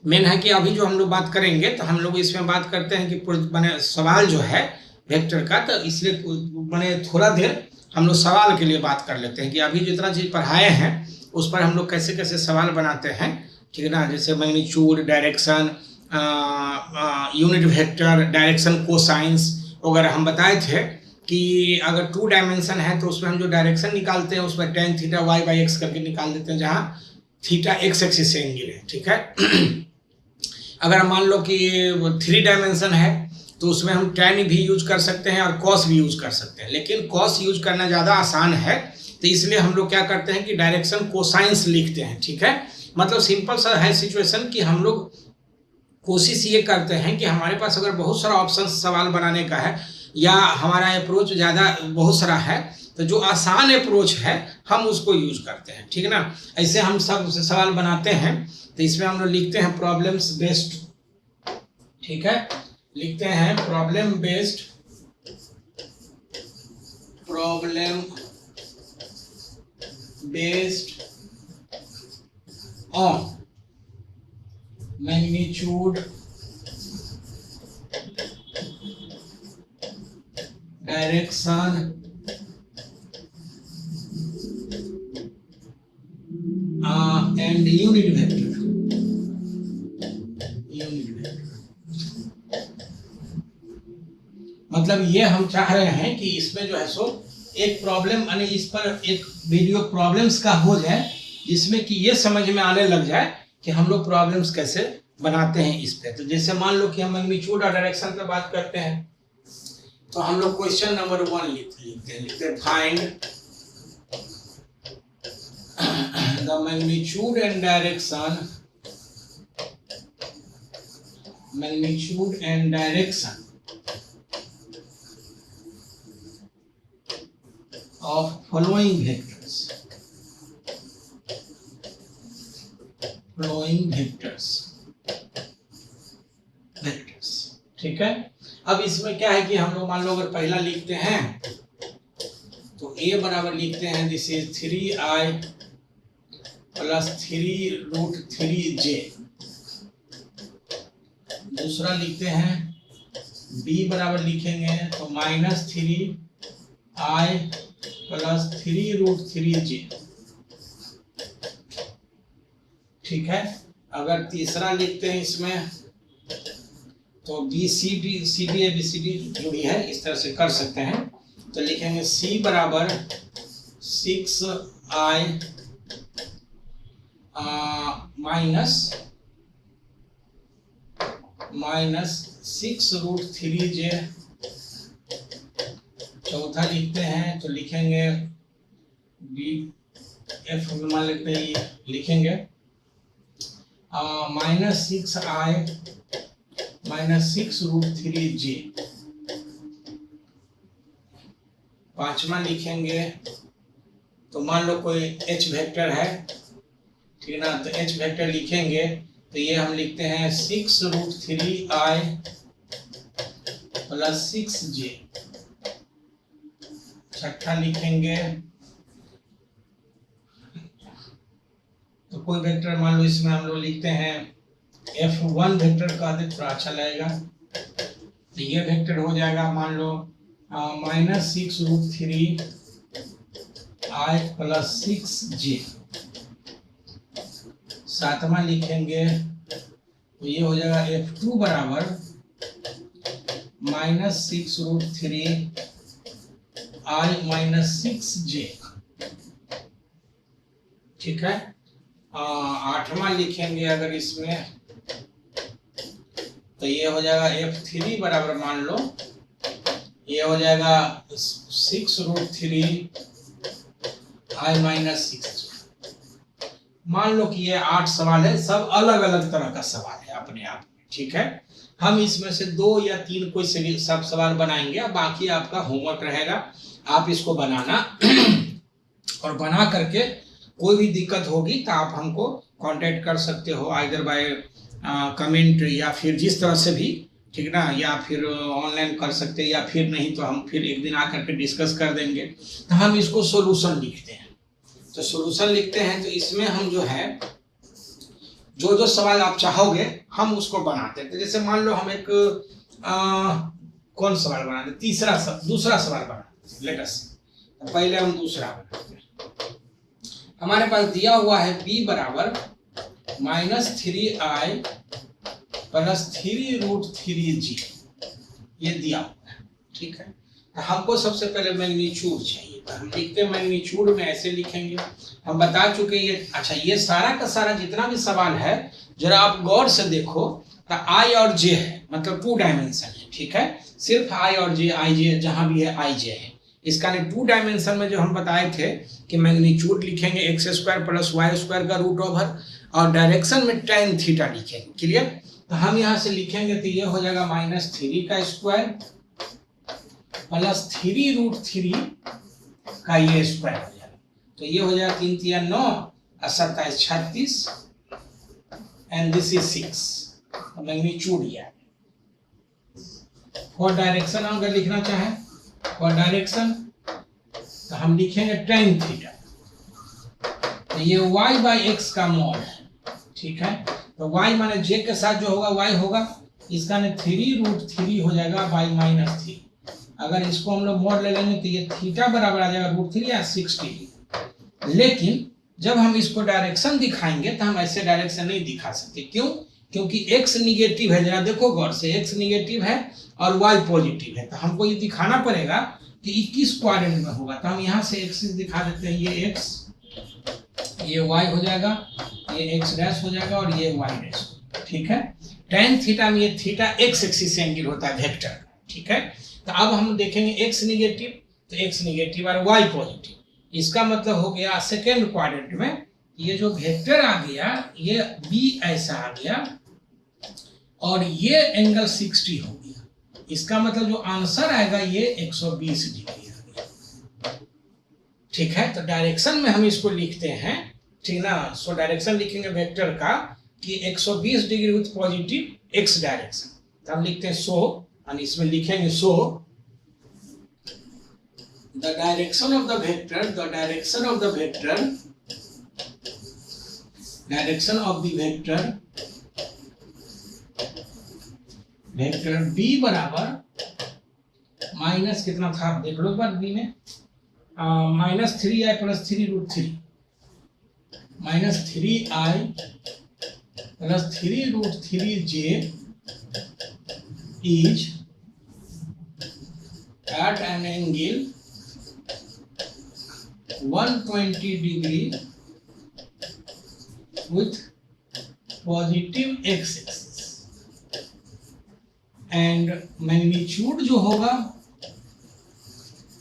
मेन है कि अभी जो हम लोग बात करेंगे तो हम लोग इसमें बात करते हैं कि मैंने सवाल जो है वेक्टर का, तो इसलिए मैंने थोड़ा देर हम लोग सवाल के लिए बात कर लेते हैं कि अभी जितना चीज़ पढ़ाए हैं उस पर हम लोग कैसे कैसे सवाल बनाते हैं, ठीक है ना। जैसे magnitude, direction, unit vector, direction cosines वगैरह हम बताए थे कि अगर 2 डायमेंशन है तो उसमें हम जो डायरेक्शन निकालते हैं उसमें tan theta y by x करके निकाल देते हैं, जहाँ थीटा x एक्सिस से एंगल है, ठीक है। अगर मान लो कि 3 डायमेंशन है तो उसमें हम tan भी यूज कर सकते हैं और cos भी यूज कर सकते हैं, लेकिन cos यूज करना ज़्यादा आसान है, तो इसलिए हम लोग क्या करते हैं कि डायरेक्शन कोसाइंस लिखते हैं, ठीक है। मतलब सिंपल सा है सिचुएशन कि हम लोग कोशिश ये करते हैं कि हमारे पास अगर बहुत सारा ऑप्शन सवाल बनाने का है या हमारा अप्रोच ज़्यादा बहुत सारा है, तो जो आसान अप्रोच है हम उसको यूज करते हैं, ठीक है ना। ऐसे हम सब सवाल बनाते हैं, तो इसमें हम लोग लिखते हैं प्रॉब्लम्स बेस्ड, ठीक है। लिखते हैं problem based, problem based on magnitude, direction and unit vector, मतलब ये हम चाह रहे हैं कि इसमें जो है सो एक प्रॉब्लम, यानी इस पर एक वीडियो प्रॉब्लम्स का हो जाए, जिसमें कि ये समझ में आने लग जाए कि हम लोग प्रॉब्लम्स कैसे बनाते हैं इस पे। तो जैसे मान लो कि हम मैग्नीट्यूड और डायरेक्शन पे बात करते हैं, तो हम लोग क्वेश्चन नंबर 1 लिखते हैं find the magnitude and direction, magnitude and direction of following vectors, ठीक है। अब इसमें क्या है कि हम लोग मान लो अगर पहला लिखते हैं तो a बराबर लिखते हैं this is 3i plus 3√3j। दूसरा लिखते हैं b बराबर लिखेंगे तो -3i प्लस 3√3j, ठीक है। अगर तीसरा लिखते हैं इसमें तो BCD ABCD जो भी है इस तरह से कर सकते हैं, तो लिखेंगे c बराबर 6i माइनस 6√3j। चौथा लिखते हैं तो लिखेंगे BF मान लेते हैं, लिखेंगे -6i माइनस 6√3j। पांचवा लिखेंगे तो मान लो कोई h वेक्टर है, ठीक है ना, तो h वेक्टर लिखेंगे तो ये हम लिखते हैं 6√3i प्लस 6j। छठा लिखेंगे तो कोई वेक्टर मान लो इसमें हम लोग लिखते हैं F1 वेक्टर का, थोड़ा अच्छा लगेगा, तो ये वेक्टर हो जाएगा मान लो -6√3i प्लस 6j। सातवां लिखेंगे तो ये हो जाएगा F2 बराबर -6√3i माइनस 6j, ठीक है। आठवां लिखेंगे अगर इसमें तो ये हो जाएगा F3 बराबर मान लो ये हो जाएगा 6√3 I माइनस 6। मान लो कि ये 8 सवाल है, सब अलग अलग तरह का सवाल है अपने आप में, ठीक है। हम इसमें से 2 या 3 कोई से सब सवाल बनाएंगे, बाकी आपका होमवर्क रहेगा, आप इसको बनाना और बना करके कोई भी दिक्कत होगी तो आप हमको कांटेक्ट कर सकते हो, आइदर बाय कमेंट या फिर जिस तरह से भी, ठीक ना, या फिर ऑनलाइन कर सकते हैं, या फिर नहीं तो हम फिर एक दिन आकर के डिस्कस कर देंगे। तो हम इसको सॉल्यूशन लिखते हैं, तो सॉल्यूशन लिखते हैं तो इसमें हम जो है जो जो सवाल आप चाहोगे हम उसको बनाते हैं। तो जैसे मान लो हम एक कौन सवाल बनाते, दूसरा सवाल बनाते, लेट अस, पहले हम दूसरा बनाते हैं। हमारे पास दिया हुआ है b बराबर -3i प्लस 3√3g, ये दिया हुआ है, ठीक है। तो हमको सबसे पहले मैग्नीट्यूड चाहिए, तो हम लिखते हैं मैग्नीट्यूड में ऐसे लिखेंगे, हम बता चुके ये। अच्छा, ये सारा का सारा जितना भी सवाल है जरा आप गौर से देखो, तो i और j है, मतलब 2 डायमेंशन है, ठीक है। सिर्फ i और j, i j जहां भी है i j है। इसका 2 डायमेंशन में जो हम बताए थे कि मैग्नीट्यूड लिखेंगे x² + y² का रूट ओवर, और डायरेक्शन में tan थीटा लिखेंगे, क्लियर। तो हम यहाँ से लिखेंगे तो ये हो जाएगा -3 का स्क्वायर प्लस 3√3 का ये स्क्वायर हो जाएगा, तो ये हो जाएगा 3 3 9 और 27 36 एंड दिस इज 6। मैग्नीट्यूड ये है। फॉर डायरेक्शन अगर लिखना चाहे फॉर डायरेक्शन तो हम लिखेंगे tan थीटा, तो ये y/x का मॉड है, ठीक है। तो y माने j के साथ जो होगा y होगा, इसका 3√3 हो जाएगा y-3। अगर इसको हम लोग मॉड ले लेंगे तो ये थीटा बराबर आ जाएगा √3 या 6 डिग्री। लेकिन जब हम इसको डायरेक्शन दिखाएंगे तो हम ऐसे डायरेक्शन नहीं दिखा सकते, क्यों? क्योंकि x निगेटिव है, जरा देखो गौर से, x निगेटिव है और y पॉजिटिव है, तो हमको ये दिखाना पड़ेगा कि 21 क्वाड्रेंट में होगा। तो हम यहाँ से एक्सिस दिखा देते हैं, ये x, ये y हो जाएगा, ये x डैश हो जाएगा और ये y डैश, ठीक है। tan थीटा में ये थीटा x एक्सिस से एंगल होता है वेक्टर, ठीक है। तो अब हम देखेंगे x निगेटिव, तो x निगेटिव और y पॉजिटिव, इसका मतलब हो गया सेकेंड क्वाड्रेंट में ये जो वेक्टर आ गया ये b ऐसा आ गया और ये एंगल 60 हो गया, इसका मतलब जो आंसर आएगा ये 120 डिग्री आ गया, ठीक है। तो डायरेक्शन में हम इसको लिखते हैं, ठीक ना। सो डायरेक्शन लिखेंगे वेक्टर का कि 120 degree with positive x direction, तो हम लिखते हैं सो, और इसमें लिखेंगे सो the direction of the vector vector b बराबर माइनस कितना था आप देख लो एक बार, b में -3i plus 3√3 -3i plus 3√3j is at an angle 120 degree with positive x-axis and magnitude जो होगा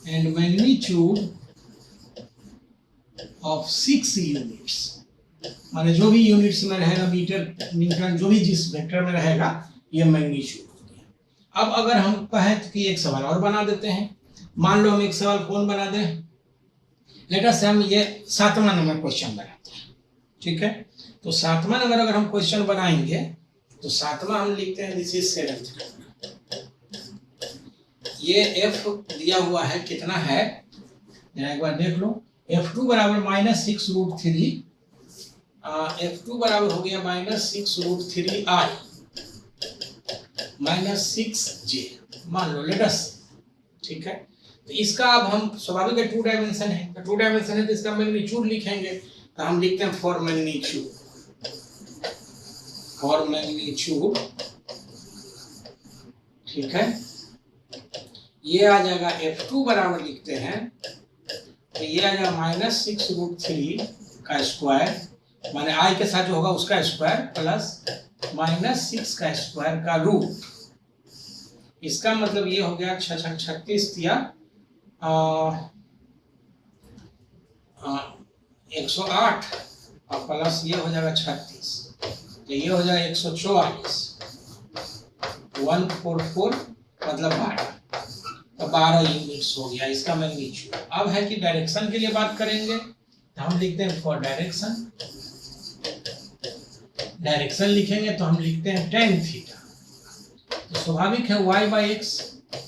and magnitude of 6 units, माने जो भी यूनिट्स में रहेगा, मीटर न्यूटन जो भी जिस वेक्टर में रहेगा ये मैग्नीट्यूड हो गया। अब अगर हम कहें कि एक सवाल और बना देते हैं, मान लो हम एक सवाल कौन बना दें, लेट अस हम ये 7वां नंबर क्वेश्चन बनाते हैं, ठीक है। तो 7वां नंबर अगर हम क्वेश्चन बनाएंगे तो 7वां हम लिखते हैं दिस इज 7th। ये f दिया हुआ है, कितना है जरा एक बार देख लो, f2 बराबर -6√3, f2 बराबर हो गया -6√3i -6j, मान लो लेट अस, ठीक है। तो इसका अब हम स्वाभाविक है 2 डायमेंशन है, तो 2 डायमेंशन है तो इसका मैग्नीट्यूड लिखेंगे, तो हम लिखते हैं फॉर मैग्नीट्यूड, ठीक है। ये आ जाएगा f2 बराबर लिखते हैं, तो ये आ जाएगा -6√3 का स्क्वायर माने आई के साथ जो होगा उसका स्क्वायर प्लस -6 का स्क्वायर का रूट। इसका मतलब ये हो गया 36 या 108 और प्लस ये हो जाएगा 36, तो ये हो जाएगा 144, 144 मतलब 12, तो 12 यूनिट्स हो गया इसका मैग्नीट्यूड। अब है कि डायरेक्शन के लिए बात करेंगे, तो हम लिखते हैं फॉर डायरेक्शन, डायरेक्शन लिखेंगे तो हम लिखते हैं tan थीटा। तो स्वाभाविक है y/x,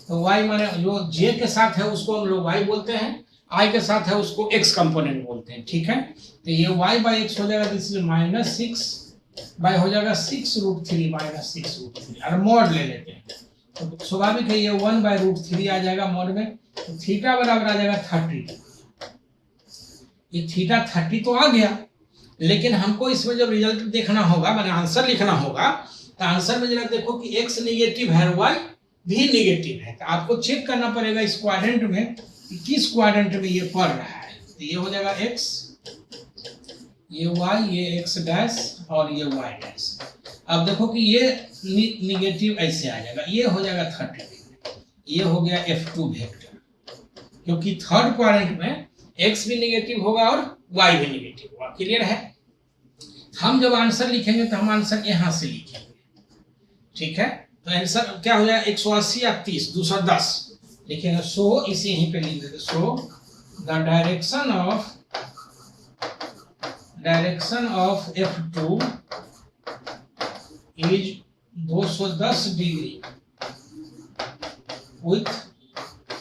तो y माने जो j के साथ है उसको हम लोग y बोलते हैं, i के साथ है उसको x कंपोनेंट बोलते हैं, ठीक है। तो ये y/x हो जाएगा, इसलिए -6 बाय हो जाएगा 6√3 -6√3, और मॉड ले लेते हैं तो स्वाभाविक है ये 1/√3 आ जाएगा मॉड में, तो थीटा बराबर आ जाएगा 30। ये थीटा 30 तो आ गया, लेकिन हमको इसमें जब रिजल्ट देखना होगा, माने आंसर लिखना होगा, तो आंसर में जरा देखो कि x नेगेटिव है y भी नेगेटिव है, तो आपको चेक करना पड़ेगा इस क्वाड्रेंट में कि किस क्वाड्रेंट में ये पड़ रहा है। तो ये हो जाएगा x, ये y, ये x डैश और ये y डैश। अब देखो कि ये नेगेटिव ऐसे आ जाएगा, ये हो जाएगा 30, ये हो गया F2 वेक्टर, क्योंकि थर्ड क्वाड्रेंट में x भी नेगेटिव होगा और y भी नेगेटिव होगा। क्लियर है। हम जब आंसर लिखेंगे तो हम आंसर यहाँ से लिखेंगे, ठीक है। तो आंसर क्या हो जाएगा 180 या 30, 210 लिखेंगे। सो इसे यहीं पे लिख देते, so the direction of F2 is 210 degree with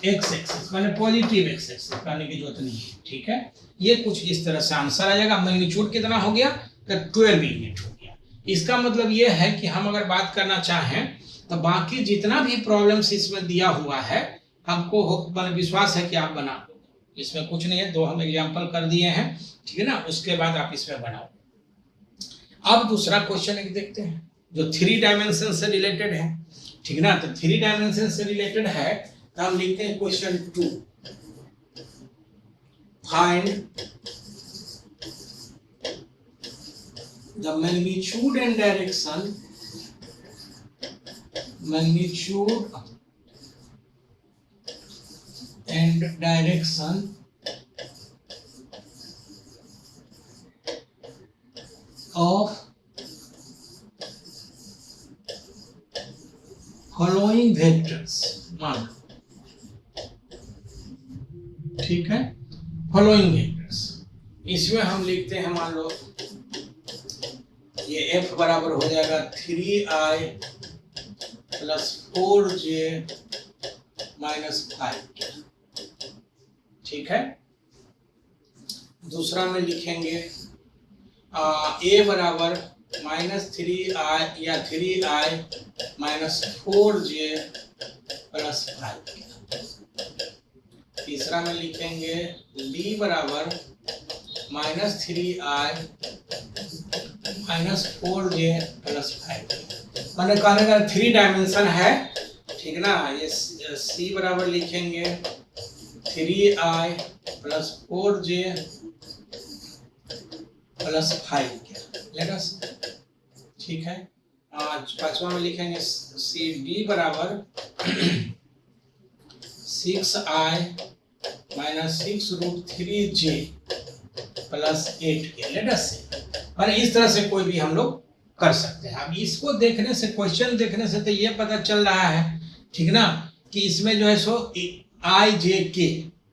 x axis, माने पॉजिटिव x एक्सिस कहने की जरूरत नहीं है, ठीक है। ये कुछ इस तरह से आंसर आ जाएगा। मैग्नीट्यूड कितना हो गया, तो 12 यूनिट हो गया। इसका मतलब ये है कि हम अगर बात करना चाहें तो बाकी जितना भी प्रॉब्लम्स इसमें दिया हुआ है हमको विश्वास है कि आप बना दोगे, इसमें कुछ नहीं है। 2 हम एग्जांपल कर दिए हैं, ठीक है ना, उसके बाद आप इसमें बनाओ। अब दूसरा क्वेश्चन एक देखते हैं जो 3 डायमेंशन से रिलेटेड है, ठीक ना। तो 3 डायमेंशन से रिलेटेड है, तो हम लिखते हैं question 2, find the magnitude and direction of following vectors, मान, ठीक है। following vectors इसमें हम लिखते हैं, मान लो ये f बराबर हो जाएगा 3i प्लस 4j माइनस 5, ठीक है। दूसरा में लिखेंगे a बराबर -3i या 3i माइनस 4j प्लस 5। तीसरा में लिखेंगे b बराबर -3i माइनस 4j प्लस 5। मैंने कहने का 3 डायमेंशन है, ठीक ना। ये c बराबर लिखेंगे 3i प्लस 4j प्लस 5, ठीक है। आज पांचवा में लिखेंगे cd बराबर 6i माइनस 6√3j प्लस 8 और इस तरह से कोई भी हम लोग कर सकते हैं। अब इसको देखने से, क्वेश्चन देखने से तो ये पता चल रहा है, ठीक ना, कि इसमें जो है सो i j k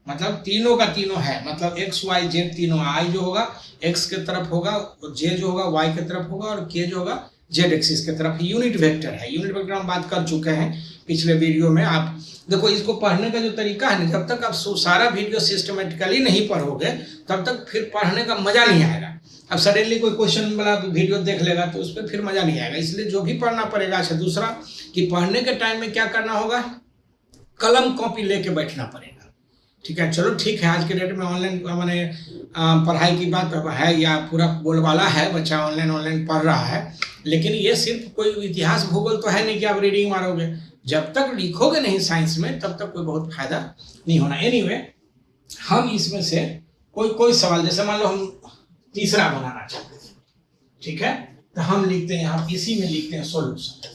मतलब तीनों का तीनों है, मतलब x y z तीनों, i जो होगा x के तरफ होगा, j जो होगा y के तरफ होगा, और k जो होगा z एक्सिस के तरफ। यूनिट वेक्टर है, यूनिट वेक्टर हम बात कर चुके हैं पिछले वीडियो में। आप देखो इसको पढ़ने का जो तरीका है ना, जब तक आप सारा वीडियो सिस्टमेटिकली नहीं पढ़ोगे तब तक फिर पढ़ने का मजा नहीं आएगा। अब सडनली कोई क्वेश्चन वाला वीडियो देख लेगा तो उस पर फिर मजा नहीं आएगा, इसलिए जो भी पढ़ना पड़ेगा। अच्छा, दूसरा कि पढ़ने के टाइम में क्या करना होगा, कलम कॉपी लेके बैठना पड़ेगा, ठीक है। चलो ठीक है, आज के डेट में ऑनलाइन मैंने पढ़ाई की बात है या पूरा बोलबाला है, बच्चा ऑनलाइन पढ़ रहा है, लेकिन ये सिर्फ कोई इतिहास भूगोल तो है नहीं कि आप रीडिंग मारोगे। जब तक लिखोगे नहीं साइंस में तब तक कोई बहुत फायदा नहीं होना। एनीवे, हम इसमें से कोई सवाल, जैसे मान लो हम तीसरा बनाना चाहते हैं, ठीक है। तो हम लिखते हैं यहाँ, इसी में लिखते हैं सॉल्यूशन,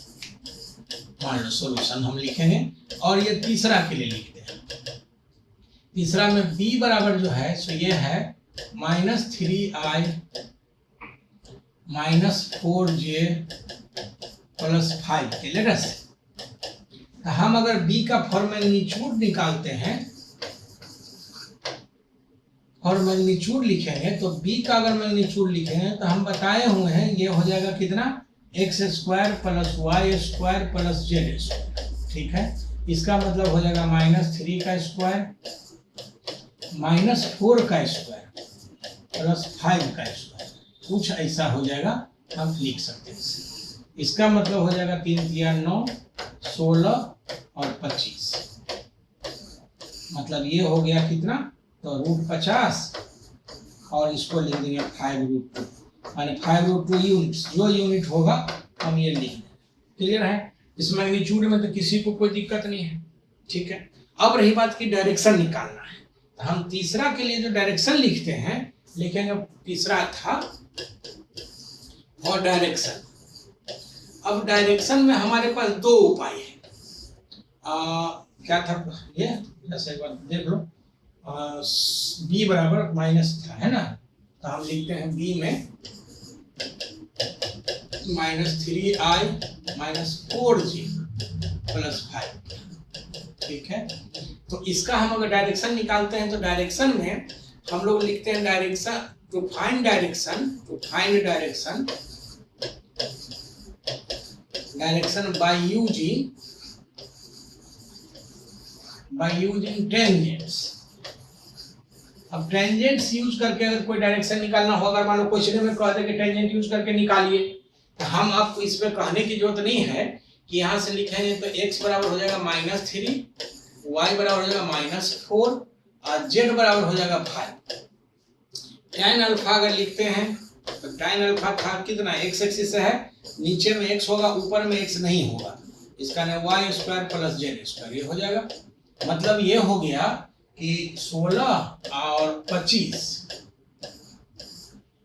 मान लो सॉल्यूशन हम लिखेंगे। और ये तीसरा के लिए लिखते हैं, तीसरा में b बराबर जो है सो ये है -3i -4j + 5 के लेटर से। तो हम अगर b का फॉर मैग्नीट्यूड निकालते हैं, और मैग्नीट्यूड लिखेंगे, तो b का अगर मैग्नीट्यूड लिखेंगे तो हम बताए हुए हैं ये हो जाएगा कितना, x² + y² + z²। ठीक है, इसका मतलब हो जाएगा -3 का स्क्वायर -4 का स्क्वायर + 5 का स्क्वायर, कुछ ऐसा हो जाएगा, हम लिख सकते हैं। इसका मतलब हो जाएगा 3 × 9 16 और 25, मतलब ये हो गया कितना, तो √50, और इसको लिख देंगे 5√2, यानी 5√2 यूनिट्स, जो यूनिट होगा हम ये लिख देंगे। क्लियर है, इस मैग्नीट्यूड में तो किसी को कोई दिक्कत नहीं है। ठीक है, अब रही बात की डायरेक्शन निकालना है, तो हम तीसरा के लिए जो डायरेक्शन लिखते हैं, लिखेंगे तीसरा था और डायरेक्शन। अब डायरेक्शन में हमारे पास दो उपाय है। क्या था ये, जैसे एक बार देख लो, b बराबर माइनस था, है ना, तो हम लिखते हैं b में -3i -4j + 5। ठीक है, तो इसका हम अगर डायरेक्शन निकालते हैं, तो डायरेक्शन में हम लोग लिखते हैं direction, to find direction by using tangents. अब टेंजेंट्स यूज करके अगर कोई डायरेक्शन निकालना हो, अगर मान लो क्वेश्चन में कहते हैं कि टेंजेंट यूज करके निकालिए, तो हम आपको इसमें कहने की जरूरत नहीं है कि यहाँ से लिखेंगे तो x बराबर हो जाएगा -3, y बराबर हो जाएगा -4 और z बराबर हो जाएगा 5। tan अल्फा अगर लिखते हैं तो tan अल्फा था कितना, x एक्सिस है, नीचे में x होगा, ऊपर में x नहीं होगा, इसका ना y² + z², ये हो जाएगा। मतलब ये हो गया कि 16 और 25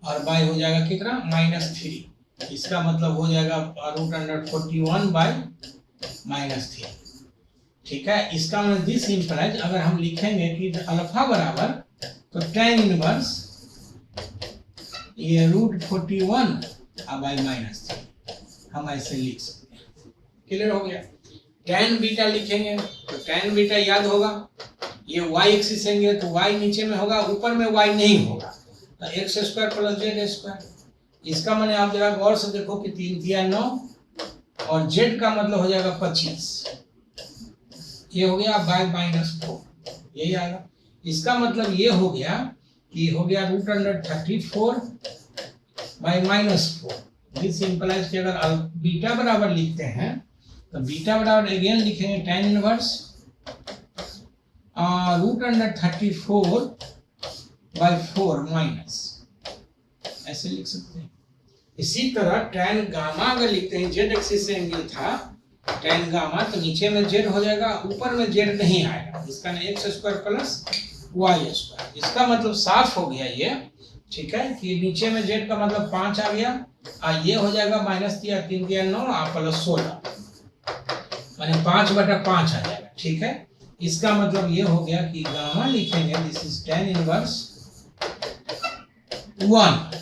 और y हो जाएगा कितना, -3, इसका मतलब हो जाएगा √41/-3। ठीक है, इसका मतलब दिस इंप्लाइज, अगर हम लिखेंगे कि अल्फा बराबर, तो tan इनवर्स ये √41/-3 हम ऐसे लिख सकते हैं। क्लियर हो गया। tan बीटा लिखेंगे तो tan बीटा याद होगा, ये y एक्सिस है तो y नीचे में होगा, ऊपर में y नहीं होगा, तो x² + z²। इसका माने आप जरा गौर से देखो कि 3 × 9 और z का मतलब हो जाएगा 25, ये हो गया /-4, यही आएगा। इसका मतलब ये हो गया कि हो गया √34/-4। दिस इंप्लाइज कि अगर बीटा बराबर लिखते हैं, तो बीटा बराबर अगेन लिखेंगे tan इनवर्स √34/4 ऐसे लिख सकते हैं। इसी तरह tan गामा अगर लिखते हैं, z एक्सिस से एंगल था tan गामा, तो नीचे में z हो जाएगा, ऊपर में z नहीं आएगा, इसका x² + y²। इसका मतलब साफ हो गया ये, ठीक है, कि नीचे में z का मतलब 5 आ गया, और ये हो जाएगा -3 × 9 +16, माने 5/5 आ जाएगा। ठीक है, इसका मतलब ये हो गया कि गामा लिखेंगे, दिस इज tan इनवर्स 1।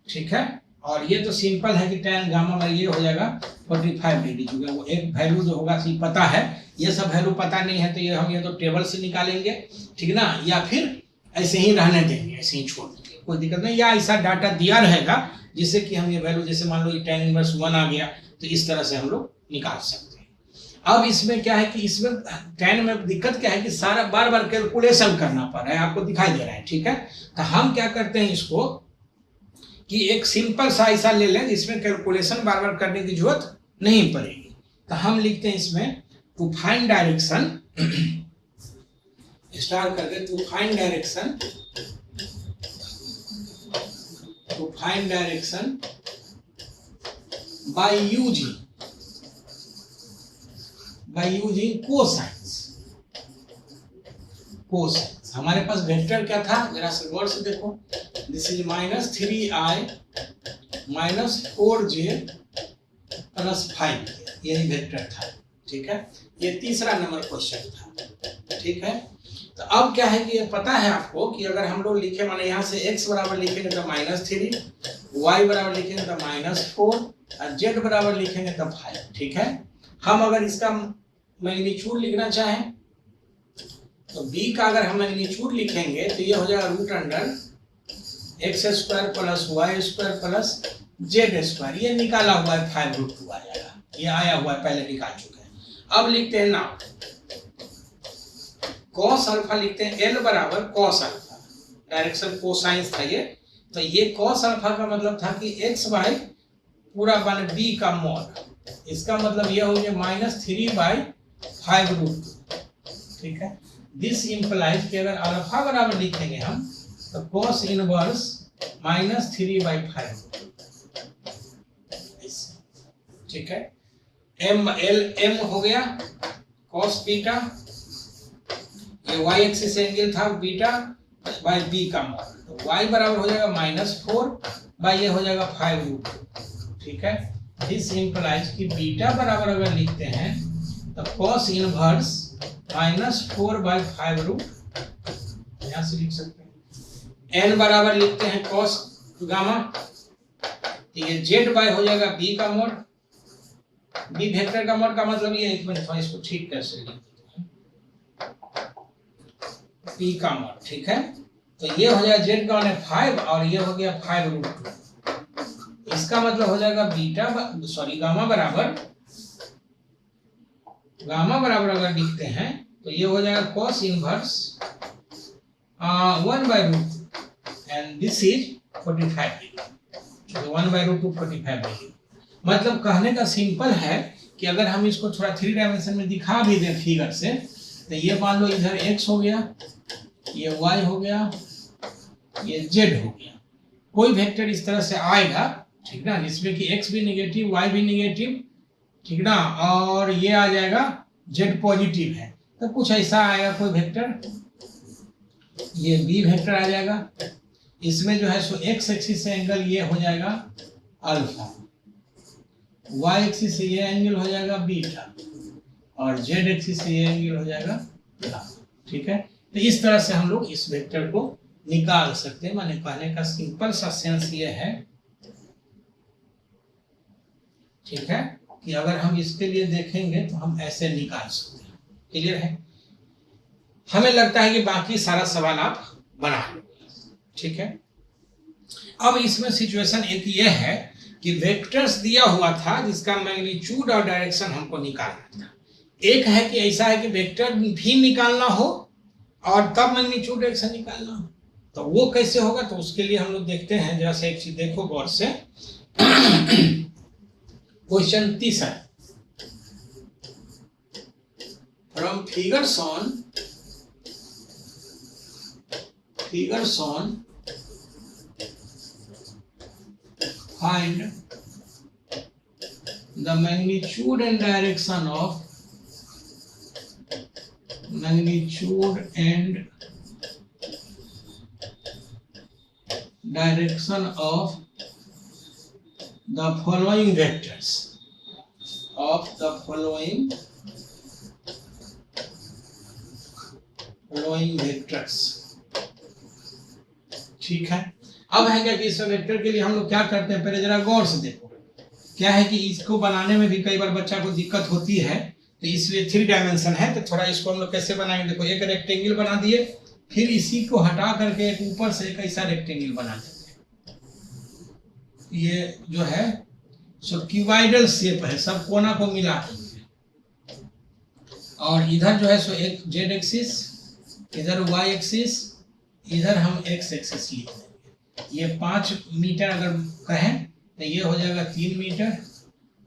ठीक है, और ये तो सिंपल है कि tan गामा में ये हो जाएगा 45 डिग्री, क्योंकि वो एक वैल्यू जो होगा सी पता है, ये सब वैल्यू पता नहीं है, तो ये हम ये तो टेबल से निकालेंगे, ठीक ना, या फिर ऐसे ही रहने देंगे, ऐसे ही छोड़ देंगे, कोई दिक्कत नहीं, या ऐसा डाटा दिया रहेगा जिससे कि हम ये वैल्यू, जैसे मान लो ये tan इनवर्स 1 आ गया, तो इस तरह से हम लोग निकाल सकते हैं। अब इसमें क्या है कि इसमें tan में दिक्कत क्या है कि सारा बार बार कैलकुलेशन करना पड़ रहा है, आपको दिखाई दे रहा है। ठीक है, तो हम क्या करते हैं इसको कि एक सिंपल सा ऐसा ले लें जिसमें कैलकुलेशन बार बार करने की जरूरत नहीं पड़ेगी। तो हम लिखते हैं इसमें टू फाइंड डायरेक्शन, स्टार्ट करके to find direction by using cosines. हमारे पास वेक्टर क्या था, जरा से गौर से देखो, दिस इज -3i -4j + 5 यही वेक्टर था। ठीक है, ये तीसरा नंबर क्वेश्चन था। ठीक है, तो अब क्या है कि ये पता है आपको कि अगर हम लोग लिखे माने यहाँ से x बराबर लिखेंगे तो -3, y बराबर लिखेंगे तो -4 और z बराबर लिखेंगे तो 5। ठीक है, हम अगर इसका मैग्नीट्यूड लिखना चाहें तो b का अगर हम मैग्नीट्यूड लिखेंगे तो ये हो जाएगा √x² + y² + z²। ये निकाला हुआ है 5√2 आ जाएगा, ये आया हुआ है, पहले निकाल चुके हैं। अब लिखते हैं ना cos अल्फा, लिखते हैं l बराबर cos अल्फा, डायरेक्शन कोसाइंस था ये, तो ये cos अल्फा का मतलब था कि x बाई पूरा बन b का मॉड, इसका मतलब ये हो गया -3/5√2। ठीक है, दिस इंप्लाइज कि अगर अल्फा बराबर लिखेंगे हम तो cos इनवर्स -3/5। ठीक है, m हो गया cos बीटा, ये y एक्सिस एंगल था बीटा बाय b का मॉड, तो y बराबर हो जाएगा -4 बाय ये हो जाएगा 5√2। ठीक है, दिस इंप्लाइज कि बीटा बराबर अगर लिखते हैं तो cos इनवर्स -4/5√2 यहाँ से लिख सकते हैं। n बराबर लिखते हैं cos गामा, तो ये z बाय हो जाएगा b का मॉड, b वेक्टर का मॉड का मतलब ये एक मिनट इसको ठीक कैसे लिखते हैं, p का मॉड। ठीक है, तो ये हो जाएगा z का मान 5 और ये हो गया 5√2। इसका मतलब हो जाएगा गामा बराबर अगर लिखते हैं तो ये हो जाएगा cos inverse 1/√2 and this is 45 degree. 1/√2 45 degree. मतलब कहने का सिंपल है कि अगर हम इसको थोड़ा 3 डायमेंशन में दिखा भी दें फिगर से, तो ये मान लो इधर x हो गया, ये y हो गया, ये z हो गया, कोई वेक्टर इस तरह से आएगा, ठीक ना, जिसमें कि x भी निगेटिव y भी निगेटिव, ठीक ना, और ये आ जाएगा z पॉजिटिव है, तो कुछ ऐसा आएगा कोई वेक्टर, ये b वेक्टर आ जाएगा, इसमें जो है सो x एक्सिस से एंगल ये हो जाएगा अल्फा, y एक्सिस से ये एंगल हो जाएगा बीटा और z एक्सिस से ये एंगल हो जाएगा गामा। ठीक है, तो इस तरह से हम लोग इस वेक्टर को निकाल सकते हैं। माने कहने का सिंपल सा सेंस ये है, ठीक है, कि अगर हम इसके लिए देखेंगे तो हम ऐसे निकाल सकते हैं। क्लियर है? हमें लगता है कि बाकी सारा सवाल आप बना लोगे। ठीक है, अब इसमें सिचुएशन एक ये है कि वेक्टर्स दिया हुआ था जिसका मैग्नीट्यूड और डायरेक्शन हमको निकालना था। एक है कि ऐसा है कि वेक्टर भी निकालना हो और तब मैग्नीट्यूड डायरेक्शन निकालना हो, तो वो कैसे होगा, तो उसके लिए हम लोग देखते हैं। जैसे एक चीज देखो गौर से, क्वेश्चन 30 है, from figures on find the magnitude and direction of the following vectors ठीक है। अब है क्या कि इस वेक्टर के लिए हम लोग क्या करते हैं, पहले जरा गौर से देखो। क्या है कि इसको बनाने में भी कई बार बच्चा को दिक्कत होती है, तो इसलिए 3 डायमेंशन है, तो थोड़ा इसको हम लोग कैसे बनाएंगे। देखो, एक रेक्टेंगल बना दिए, फिर इसी को हटा करके एक ऊपर से एक ऐसा रेक्टेंगल बना देते हैं। ये जो है सो क्यूबाइडल शेप है, सब कोना को मिला देंगे, और इधर जो है सो एक जेड एक्सिस, इधर वाई एक्सिस, इधर हम एक्स एक्सिस लिख देंगे। ये 5 मीटर अगर कहें तो ये हो जाएगा 3 मीटर,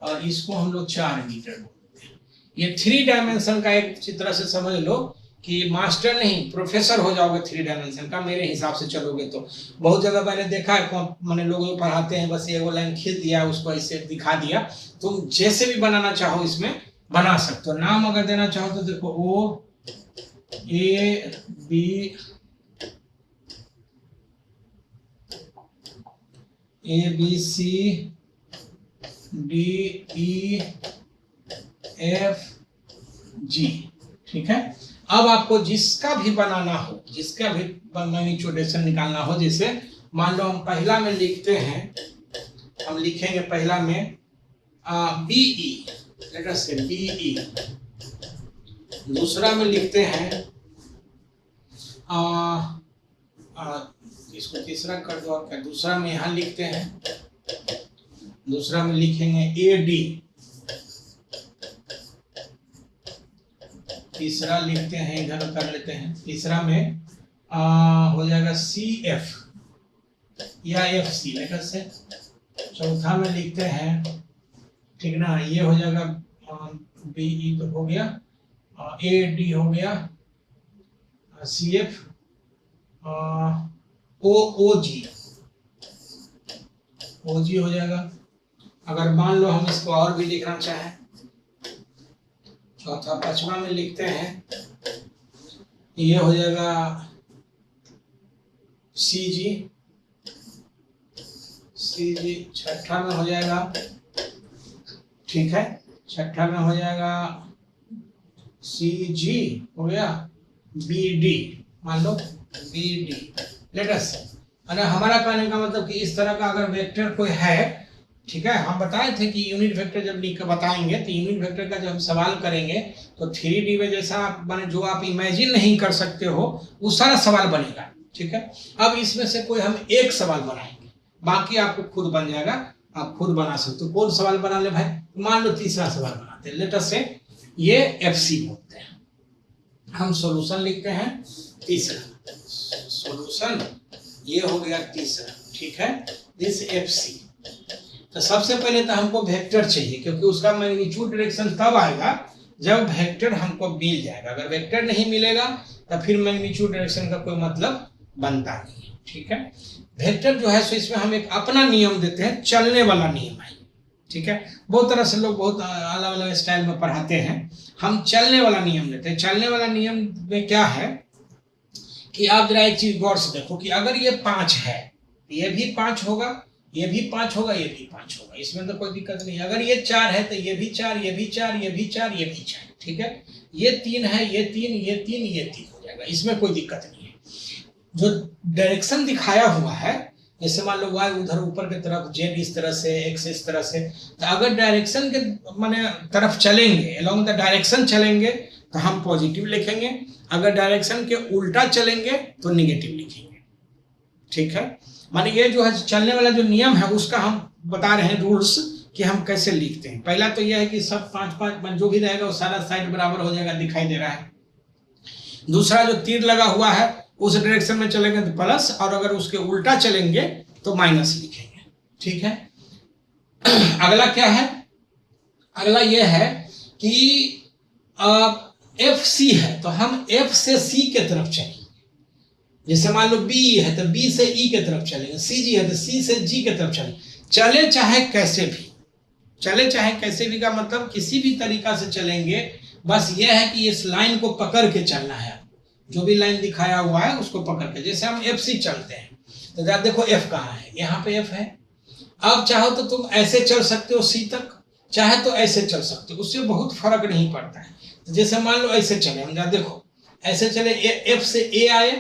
और इसको हम लोग 4 मीटर बोलते हैं। ये 3 डायमेंशन का एक चित्र से समझ लो कि मास्टर नहीं प्रोफेसर हो जाओगे 3 डायमेंशन का, मेरे हिसाब से चलोगे तो। बहुत जगह मैंने देखा है, मैंने लोगों पढ़ाते हैं, बस ये वो लाइन खींच दिया, उसको ऐसे दिखा दिया। तुम जैसे भी बनाना चाहो इसमें बना सकते हो। नाम अगर देना चाहो तो देखो O A B ABC DE F G, ठीक है। अब आपको जिसका भी बनाना हो, जिसका भी मैग्नीट्यूडेशन निकालना हो, जैसे मान लो हम पहला में लिखते हैं, हम लिखेंगे पहला में BE, लेट अस से BE। दूसरा में लिखते हैं इसको तीसरा कर दो और क्या, दूसरा में यहाँ लिखते हैं, दूसरा में लिखेंगे AD, तीसरा लिखते हैं, इधर कर लेते हैं, तीसरा में हो जाएगा CF या FC, लेटर से। चौथा में लिखते हैं, ठीक ना, ये हो जाएगा BE तो हो गया, AD हो गया, CF, OG हो जाएगा। अगर मान लो हम इसको और भी लिखना चाहें, चौथा पांचवा में लिखते हैं, ये हो जाएगा CG, छठा में हो जाएगा, ठीक है, छठा में हो जाएगा CG हो गया, BD, मान लो BD, लेटस। अरे हमारा कहने का मतलब कि इस तरह का अगर वेक्टर कोई है, ठीक है, हम बताए थे कि यूनिट वेक्टर जब लिख कर बताएंगे तो यूनिट वेक्टर का जब हम सवाल करेंगे तो 3D में जैसा माने जो आप इमेजिन नहीं कर सकते हो वो सारा सवाल बनेगा, ठीक है। अब इसमें से कोई हम एक सवाल बनाएंगे, बाकी आपको खुद बन जाएगा, आप खुद बना सकते हो। कौन सवाल बना ले भाई, मान लो तीसरा सवाल बनाते हैं, लेटर से ये FC बोलते हैं, हम सॉल्यूशन लिखते हैं तीसरा, सॉल्यूशन ये हो गया तीसरा, ठीक है, दिस FC। तो सबसे पहले तो हमको वेक्टर चाहिए, क्योंकि उसका मैग्नीट्यूड डायरेक्शन तब आएगा जब वेक्टर हमको मिल जाएगा। अगर वेक्टर नहीं मिलेगा तो फिर मैग्नीट्यूड डायरेक्शन का कोई मतलब बनता नहीं है, ठीक है। वेक्टर जो है सो इसमें हम एक अपना नियम देते हैं, चलने वाला नियम है, ठीक है। बहुत तरह से लोग बहुत अलग अलग स्टाइल में पढ़ाते हैं, हम चलने वाला नियम देते हैं। चलने वाला नियम में क्या है कि आप जरा एक चीज गौर से देखो कि अगर ये 5 है, ये भी 5 होगा, ये भी 5 होगा, ये भी 5 होगा, इसमें तो कोई दिक्कत नहीं। अगर ये 4 है तो ये भी 4, ये भी 4, ये भी 4, ये भी 4, ठीक है। ये 3 है, ये 3, ये 3, ये 3 हो जाएगा, इसमें कोई दिक्कत नहीं है। जो डायरेक्शन दिखाया हुआ है, जैसे मान लो y उधर ऊपर की तरफ, z इस तरह से, x इस तरह से, तो अगर डायरेक्शन के माने तरफ चलेंगे, अलोंग द डायरेक्शन चलेंगे तो हम पॉजिटिव लिखेंगे, अगर डायरेक्शन के उल्टा चलेंगे तो निगेटिव लिखेंगे, ठीक है। माने ये जो है चलने वाला जो नियम है उसका हम बता रहे हैं रूल्स कि हम कैसे लिखते हैं। पहला तो यह है कि सब 5-5 जो भी रहेगा वो सारा साइड बराबर हो जाएगा, दिखाई दे रहा है। दूसरा जो तीर लगा हुआ है उस डायरेक्शन में चलेंगे तो प्लस, और अगर उसके उल्टा चलेंगे तो माइनस लिखेंगे, ठीक है। अगला क्या है, अगला यह है कि FC है तो हम F से C के तरफ चलेंगे। जैसे मान लो B है तो B से E के तरफ चलेंगे, CG है तो C से G के तरफ चलेंगे। चले चाहे कैसे भी, चले चाहे कैसे भी का मतलब किसी भी तरीका से चलेंगे, बस यह है कि इस लाइन को पकड़ के चलना है, जो भी लाइन दिखाया हुआ है उसको पकड़ के। जैसे हम FC चलते हैं तो जरा देखो F कहाँ है, यहाँ पे F है। अब चाहो तो तुम ऐसे चल सकते हो C तक, चाहे तो ऐसे चल सकते हो, उससे बहुत फर्क नहीं पड़ता है। तो जैसे मान लो ऐसे चले, हम जरा देखो ऐसे चले, F से A आए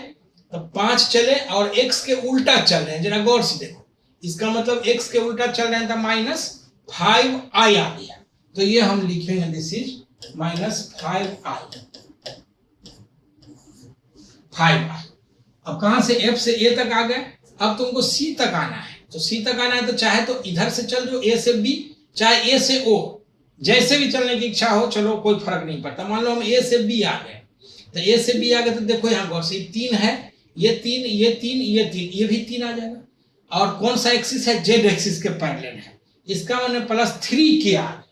तो 5 चले और x के उल्टा चल रहे हैं, जरा गौर से देखो, इसका मतलब x के उल्टा चल रहे हैं तो -5i आ गया, तो ये हम लिखेंगे दिस इज -5i। अब कहां से F से A तक आ गए, अब तुमको C तक आना है, तो C तक आना है तो चाहे तो इधर से चल जो A से B, चाहे A से O, जैसे भी चलने की इच्छा हो चलो, कोई फर्क नहीं पड़ता। मान लो हम A से B आ गए, तो A से B आ गए तो देखो यहाँ गौर से 3 है, ये 3, ये 3, ये 3, ये भी 3 आ जाएगा। और कौन सा एक्सिस है, Z एक्सिस के पैरेलल है, इसका मैंने +3 किया,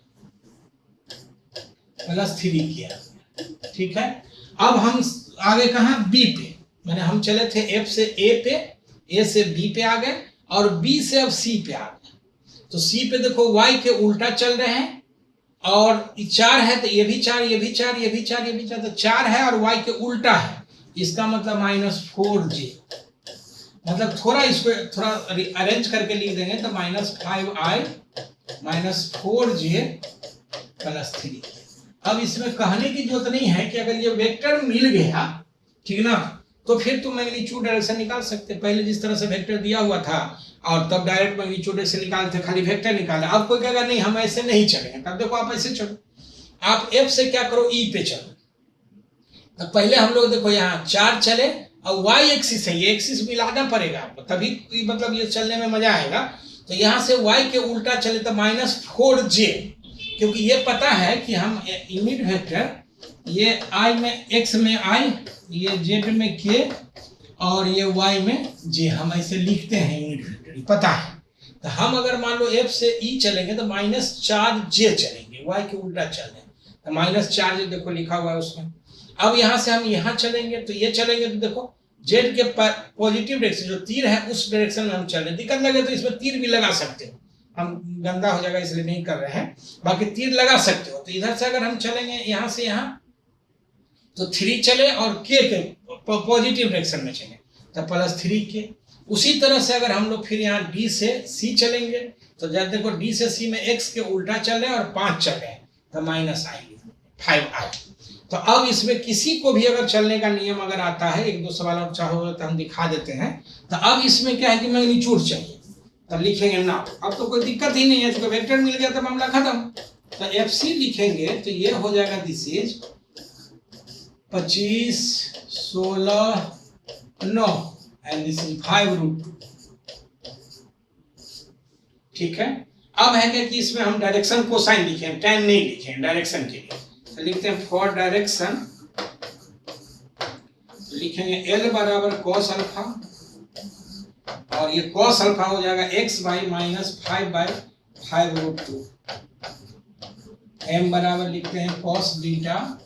+3 किया, ठीक है। अब हम आगे कहाँ, B पे, मैंने हम चले थे F से A पे, A से B पे आ गए और B से अब C पे आ गए। तो C पे देखो Y के उल्टा चल रहे हैं और 4 है तो ये भी 4, ये भी 4, ये भी 4, ये भी 4, तो 4 है और Y के उल्टा है, इसका मतलब -4j। मतलब थोड़ा इसको थोड़ा अरेंज करके लिख देंगे तो -5i - 4j + 3। अब इसमें कहने की जरूरत नहीं है कि अगर ये वेक्टर मिल गया, ठीक ना, तो फिर तुम मैग्नीट्यूड डायरेक्शन निकाल सकते। पहले जिस तरह से वेक्टर दिया हुआ था और तब डायरेक्ट मैग्नीट्यूड डायरेक्शन निकालते, खाली वेक्टर निकाला। अब कोई कहेगा नहीं हम ऐसे नहीं चलेंगे, तब देखो आप ऐसे चलो, आप F से क्या करो, E पे चलो। तो पहले हम लोग देखो यहाँ 4 चले और Y एक्सिस है, ये एक्सिस मिलाना पड़ेगा आपको, तभी मतलब ये चलने में मजा आएगा। तो यहाँ से Y के उल्टा चले तो -4j, क्योंकि ये पता है कि हम यूनिट वेक्टर ये I में x में I, ये z में k और ये y में j, हम ऐसे लिखते हैं यूनिट वेक्टर, पता है। तो हम अगर मान लो F से E चलेंगे तो -4j चलेंगे, y के उल्टा चल रहे हैं तो -4j देखो लिखा हुआ है उसमें। अब यहाँ से हम यहाँ चलेंगे तो ये चलेंगे तो देखो z के पॉजिटिव डायरेक्शन जो तीर है उस डायरेक्शन में हम चल रहे हैं। दिक्कत लगे तो इसमें तीर भी लगा सकते हो, हम गंदा हो जाएगा इसलिए नहीं कर रहे हैं, बाकी तीर लगा सकते हो। तो इधर से अगर हम चलेंगे यहाँ से यहाँ तो 3 चले और k के पॉजिटिव डायरेक्शन में चले तो +3k। उसी तरह से अगर हम लोग फिर यहाँ D से C चलेंगे तो जब देखो D से C में x के उल्टा चल रहे और 5 चल रहे तो -5i। तो अब इसमें किसी को भी अगर चलने का नियम अगर आता है, 1-2 सवाल और चाहो तो हम दिखा देते हैं। तो अब इसमें क्या है कि मैग्नीट्यूड चाहिए, तब लिखेंगे ना। अब तो कोई दिक्कत ही नहीं है, तो वेक्टर मिल गया तो मामला खत्म। तो FC लिखेंगे तो ये हो जाएगा this is 25, 16, 9 and this is 5√2। ठीक है। अब है क्या कि इसमें हम डायरेक्शन कोसाइन लिखें, tan नहीं लिखें डायरेक्शन के लिए। तो लिखते हैं फॉर डायरेक्शन, लिखेंगे L = cos अल्फा और ये cos अल्फा हो जाएगा x/-5/5√2। m बराबर लिखते हैं cos बीटा,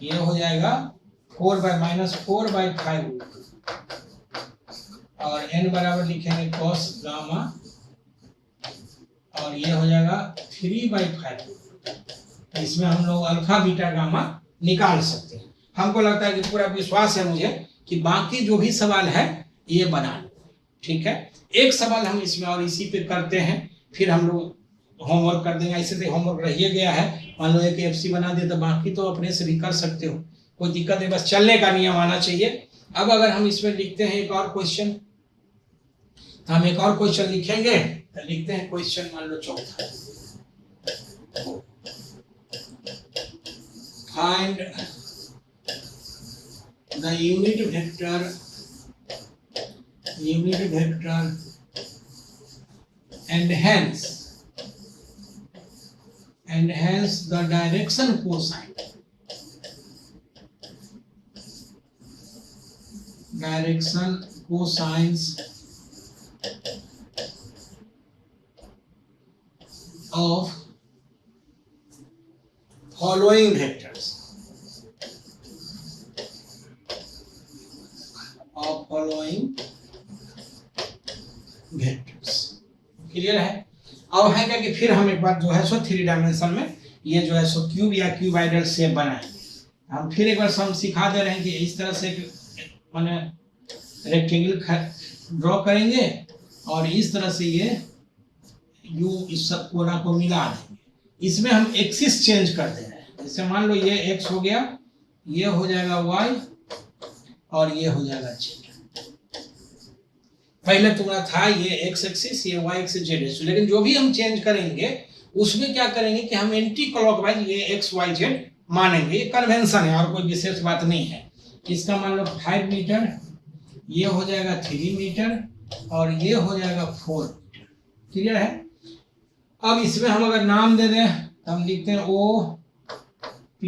ये हो जाएगा 4/-4/5√2 और n बराबर लिखेंगे cos गामा और ये हो जाएगा 3/5। इसमें हम लोग अल्फा बीटा गामा निकाल सकते हैं। हमको लगता है कि पूरा विश्वास है मुझे कि बाकी जो भी सवाल है ये बना लो। ठीक है, एक सवाल हम इसमें और इसी पे करते हैं, फिर हम लोग होमवर्क कर देंगे। ऐसे तो होमवर्क रह गया है, मान लो एक FC बना दे तो बाकी तो अपने से भी कर सकते हो, कोई दिक्कत नहीं, बस चलने का नियम आना चाहिए। अब अगर हम इसमें लिखते हैं एक और क्वेश्चन, तो हम एक और क्वेश्चन लिखेंगे तो लिखते हैं क्वेश्चन मान लो 4था। Find the unit vector and hence the direction cosine cosines of following vectors clear है। अब है क्या कि फिर हम एक बार जो है सो 3 डायमेंशन में ये जो है सो क्यूब या क्यूबाइडल शेप बनाएंगे। हम फिर एक बार हम सिखा दे रहे हैं कि इस तरह से माने रेक्टेंगल ड्रॉ करेंगे और इस तरह से ये यू इस सब कोना को मिला देंगे। इसमें हम एक्सिस चेंज कर दे रहे हैं, जैसे मान लो ये x हो गया, ये हो जाएगा y और ये हो जाएगा z। पहले तुम्हारा था ये x एक्सिस, ये y एक्सिस, z एक्सिस, लेकिन जो भी हम चेंज करेंगे उसमें क्या करेंगे कि हम एंटी क्लॉकवाइज ये x y z मानेंगे। ये कन्वेंशन है और कोई विशेष बात नहीं है। इसका मान लो 5 मीटर, ये हो जाएगा 3 मीटर और ये हो जाएगा 4 मीटर। क्लियर है। अब इसमें हम अगर नाम दे दें तो हम लिखते हैं O P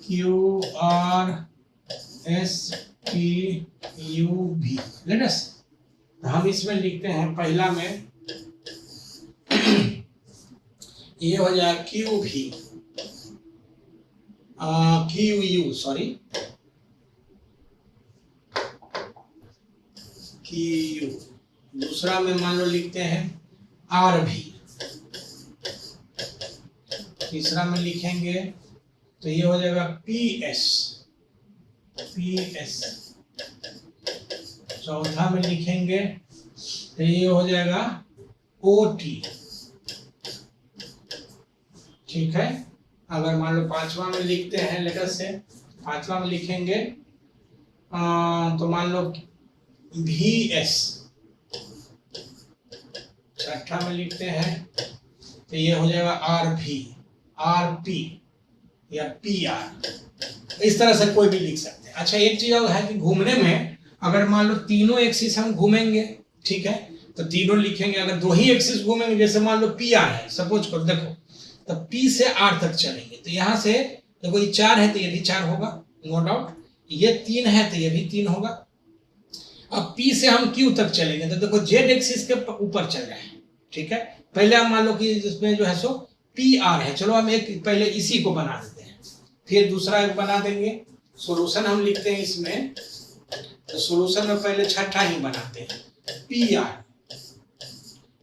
Q R S T U V। Let's तो हम इसमें लिखते हैं पहला में ये हो जाएगा Q V Q U sorry Q U। दूसरा में मान लो लिखते हैं R V। तीसरा में लिखेंगे तो ये हो जाएगा PS। चौथा में लिखेंगे तो ये हो जाएगा OT, ठीक है। अगर मान लो पांचवा में लिखते हैं, लेटर से पांचवा में लिखेंगे तो मान लो VS, छठा में लिखते हैं तो ये हो जाएगा RV, RP या PR। इस तरह से कोई भी लिख सकते हैं। अच्छा, एक चीज और है कि घूमने में अगर मान लो तीनों एक्सिस हम घूमेंगे, ठीक है, तो तीनों लिखेंगे। अगर दो ही एक्सिस घूमेंगे, जैसे मान लो PR है, सपोज करो, देखो, तो P से R तक चलेंगे तो यहाँ से देखो ये 4 है तो ये भी 4 होगा, नो डाउट। ये 3 है तो ये भी 3 होगा। अब P से हम Q तक चलेंगे तो देखो Z एक्सिस के ऊपर चल रहे हैं, ठीक है। पहले हम मान लो कि इसमें जो है सो PR है, चलो हम एक पहले इसी को बना देते हैं, फिर दूसरा एक बना देंगे। सॉल्यूशन हम लिखते हैं इसमें, तो सॉल्यूशन में पहले छठा ही बनाते हैं PR।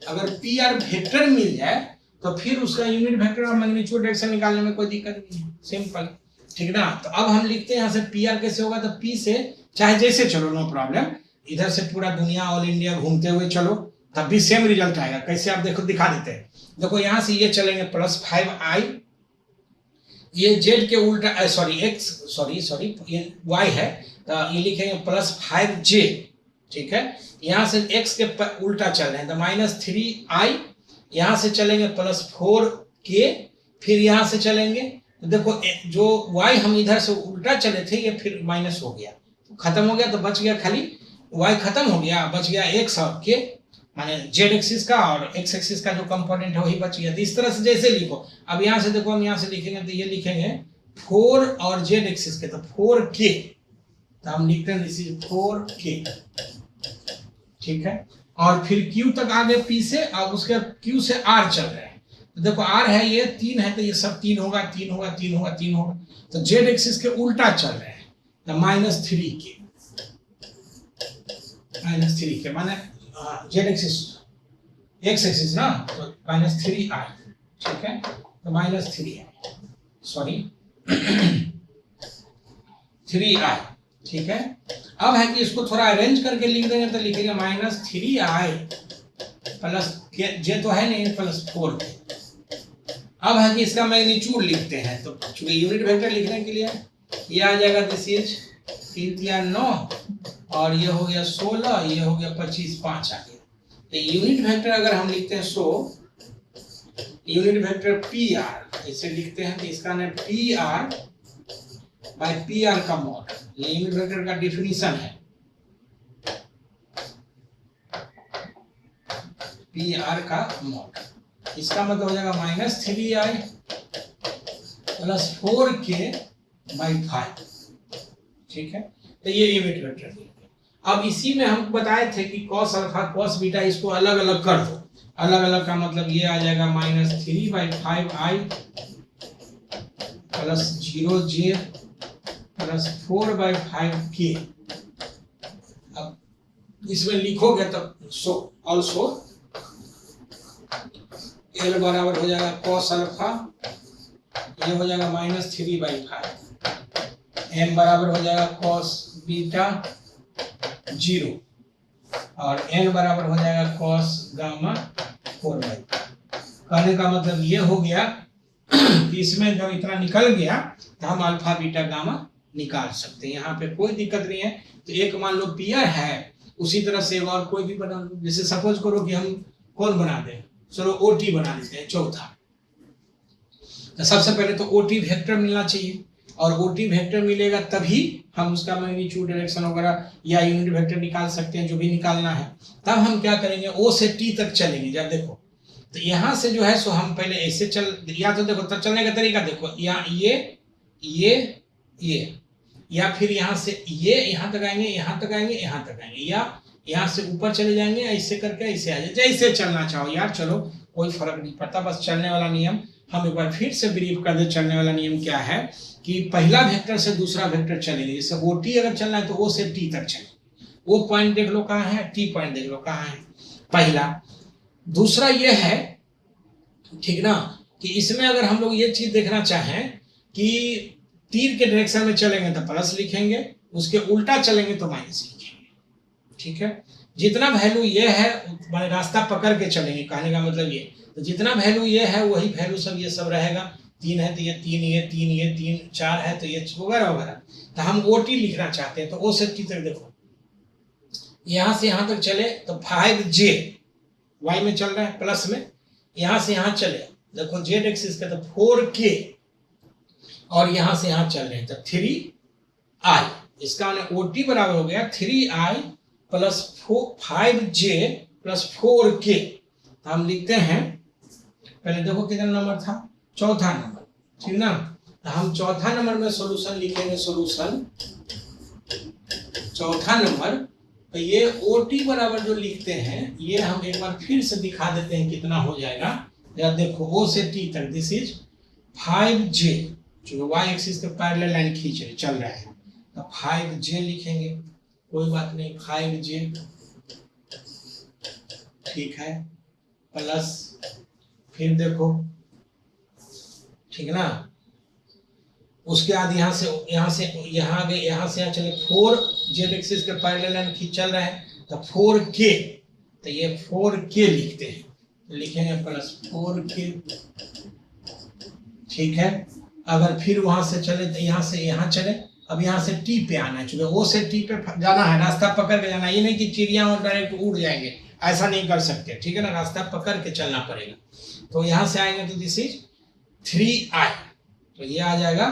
अगर PR वेक्टर मिल जाए तो फिर उसका यूनिट वेक्टर और मैग्नीट्यूड डायरेक्शन निकालने में कोई दिक्कत नहीं है, सिंपल, ठीक ना। तो अब हम लिखते हैं यहाँ से PR कैसे होगा, तो P से चाहे जैसे चलो, नो प्रॉब्लम, इधर से पूरा दुनिया ऑल इंडिया घूमते हुए चलो तब भी सेम रिजल्ट आएगा। कैसे आप देखो, दिखा देते हैं। देखो यहाँ से ये चलेंगे +5i, ये Z के उल्टा सॉरी ये Y है तो ये लिखेंगे +5j, ठीक है। यहाँ से x के उल्टा चल रहे हैं तो -3i, यहाँ से चलेंगे +4k, फिर यहाँ से चलेंगे तो देखो जो y हम इधर से उल्टा चले थे ये फिर माइनस हो गया, खत्म हो गया, तो बच गया खाली y, खत्म हो गया, बच गया x और k, माने z एक्सिस का और x एक्सिस का जो कंपोनेंट है वही बच गया। तो इस तरह से जैसे लिखो। अब यहाँ से देखो, हम यहाँ से लिखेंगे तो ये लिखेंगे 4 और z एक्सिस के तो 4k, तो हम लिखते हैं दिस इज 4k, ठीक है। और फिर Q तक आगे P से, अब उसके Q से R चल रहे हैं तो देखो R है, ये 3 है तो ये सब 3 होगा, 3 होगा, 3 होगा, 3 होगा। तो Z एक्सिस के उल्टा चल रहे हैं तो -3k, माने Z एक्सिस x एक्सिस ना, तो -3i, ठीक है, तो -3i, सॉरी 3i, ठीक है। अब है कि इसको थोड़ा अरेंज करके लिख देंगे तो लिखेंगे -3i प्लस j तो है नहीं, +4k। अब है कि इसका मैग्नीट्यूड लिखते हैं, तो चूंकि यूनिट वेक्टर लिखने के लिए ये आ जाएगा, दिस इज 3 या 9 और ये हो गया 16, ये हो गया 25, 5 आ गया। तो यूनिट वेक्टर अगर हम लिखते हैं यूनिट वेक्टर PR इसे लिखते हैं तो इसका नाम PR बाय PR का मॉड, ये यूनिट वेक्टर का डिफिनीशन है। PR का मॉड, इसका मतलब हो जाएगा -3i + 4k बाई 5, ठीक है। तो ये यूनिट वेक्टर। अब इसी में हम बताए थे कि cos अल्फा cos बीटा इसको अलग अलग कर दो। अलग अलग का मतलब ये आ जाएगा -3/5i + 0j + 4/5k। अब इसमें लिखोगे तो सो ऑल्सो L बराबर हो जाएगा cos अल्फा, ये हो जाएगा -3/5, m बराबर हो जाएगा cos बीटा 0 और n बराबर हो जाएगा cos गामा 4/5। कहने का मतलब ये हो गया कि इसमें जब इतना निकल गया तो हम अल्फा बीटा गामा निकाल सकते हैं, यहाँ पे कोई दिक्कत नहीं है। तो एक मान लो PR है, उसी तरह से और कोई भी बना लो, जैसे सपोज करो कि हम कौन बना दें, चलो OT बना लेते हैं चौथा। तो सबसे पहले तो OT वेक्टर मिलना चाहिए और OT वेक्टर मिलेगा तभी हम उसका मैग्नीट्यूड डायरेक्शन वगैरह या यूनिट वेक्टर निकाल सकते हैं, जो भी निकालना है। तब हम क्या करेंगे, O से T तक चलेंगे। जब देखो तो यहाँ से जो है सो हम पहले ऐसे चल, या तो देखो तब चलने का तरीका देखो, या ये या फिर यहाँ से ये यहाँ तक आएंगे, यहाँ तक आएंगे, यहाँ तक आएंगे, या यहाँ से ऊपर चले जाएंगे, ऐसे करके ऐसे आ जाए, जैसे चलना चाहो यार, चलो कोई फर्क नहीं पड़ता। बस चलने वाला नियम हम एक बार फिर से ब्रीफ कर दे। चलने वाला नियम क्या है कि पहला वेक्टर से दूसरा वेक्टर चलेंगे। जैसे OT अगर चलना है तो O से T तक चलेंगे। O पॉइंट देख लो कहाँ है, T पॉइंट देख लो कहाँ है, पहला। दूसरा ये है, ठीक ना, कि इसमें अगर हम लोग ये चीज देखना चाहें कि तीर के डायरेक्शन में चलेंगे तो प्लस लिखेंगे, उसके उल्टा चलेंगे तो माइनस लिखेंगे। ठीक है, जितना वैल्यू ये है रास्ता पकड़ के चलेंगे, कहने का मतलब ये, तो जितना वैल्यू ये है वही वैल्यू सब ये सब रहेगा। 3 है तो ये 3, ये 3, ये 3, 4 है तो ये वगैरह वगैरह। तो हम OT लिखना चाहते हैं, तो ओ सेट की तरह देखो यहाँ से यहाँ तक चले तो 5J y में चल रहा है प्लस में, यहाँ से यहाँ चले देखो Z एक्सिस का तो 4K, और यहाँ से यहाँ चल रहे हैं तो 3I। इसका OT बराबर हो गया 3I plus 5J plus 4K। तो हम लिखते हैं, पहले देखो कितना नंबर था, चौथा नंबर, ठीक ना। तो हम चौथा नंबर में सॉल्यूशन लिखेंगे, सॉल्यूशन चौथा नंबर। तो ये OT बराबर जो लिखते हैं ये हम एक बार फिर से दिखा देते हैं कितना हो जाएगा। या देखो O से T तक दिस इज 5J, जो y एक्सिस के पैरेलल लाइन खींच रहे चल रहा है, तो 5J लिखेंगे, कोई बात नहीं 5J, ठीक है, प्लस फिर देखो, ठीक ना, उसके बाद यहाँ से यहाँ गए, यहाँ से यहाँ चले 4Z एक्सिस के पैरेलल लाइन खींच चल रहा है तो 4K, तो ये 4K लिखते हैं, लिखेंगे प्लस 4K, ठीक है। अगर फिर वहां से चले तो यहाँ से यहाँ चले, अब यहाँ से T पे आना है, चूंकि O से T पे जाना है, रास्ता पकड़ के जाना है, ये नहीं कि चिड़िया और डायरेक्ट उड़ जाएंगे, ऐसा नहीं कर सकते, ठीक है ना, रास्ता पकड़ के चलना पड़ेगा। तो यहाँ से आएंगे तो दिस इज 3I, तो ये आ जाएगा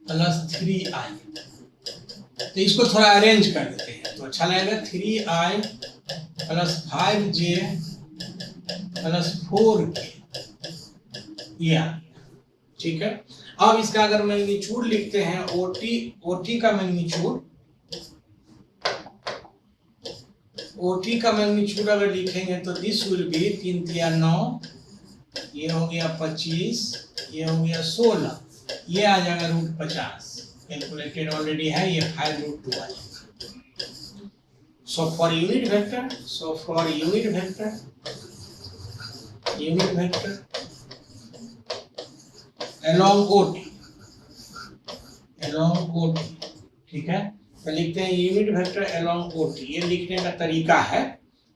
प्लस 3I। तो इसको थोड़ा अरेंज कर देते हैं तो अच्छा लगेगा, 3I plus 5J plus 4K, ये आ गया, ठीक है। अब इसका अगर मैग्नीट्यूड लिखते हैं, OT का मैग्नीट्यूड अगर लिखेंगे तो दिस विल बी 3 3 9, ये हो गया 25, ये हो गया 16, ये आ जाएगा √50, कैलकुलेटेड ऑलरेडी है, ये 5√2 आ जाएगा। So for unit vector along OT, ठीक है। तो लिखते हैं यूनिट वेक्टर along OT, ये लिखने का तरीका है,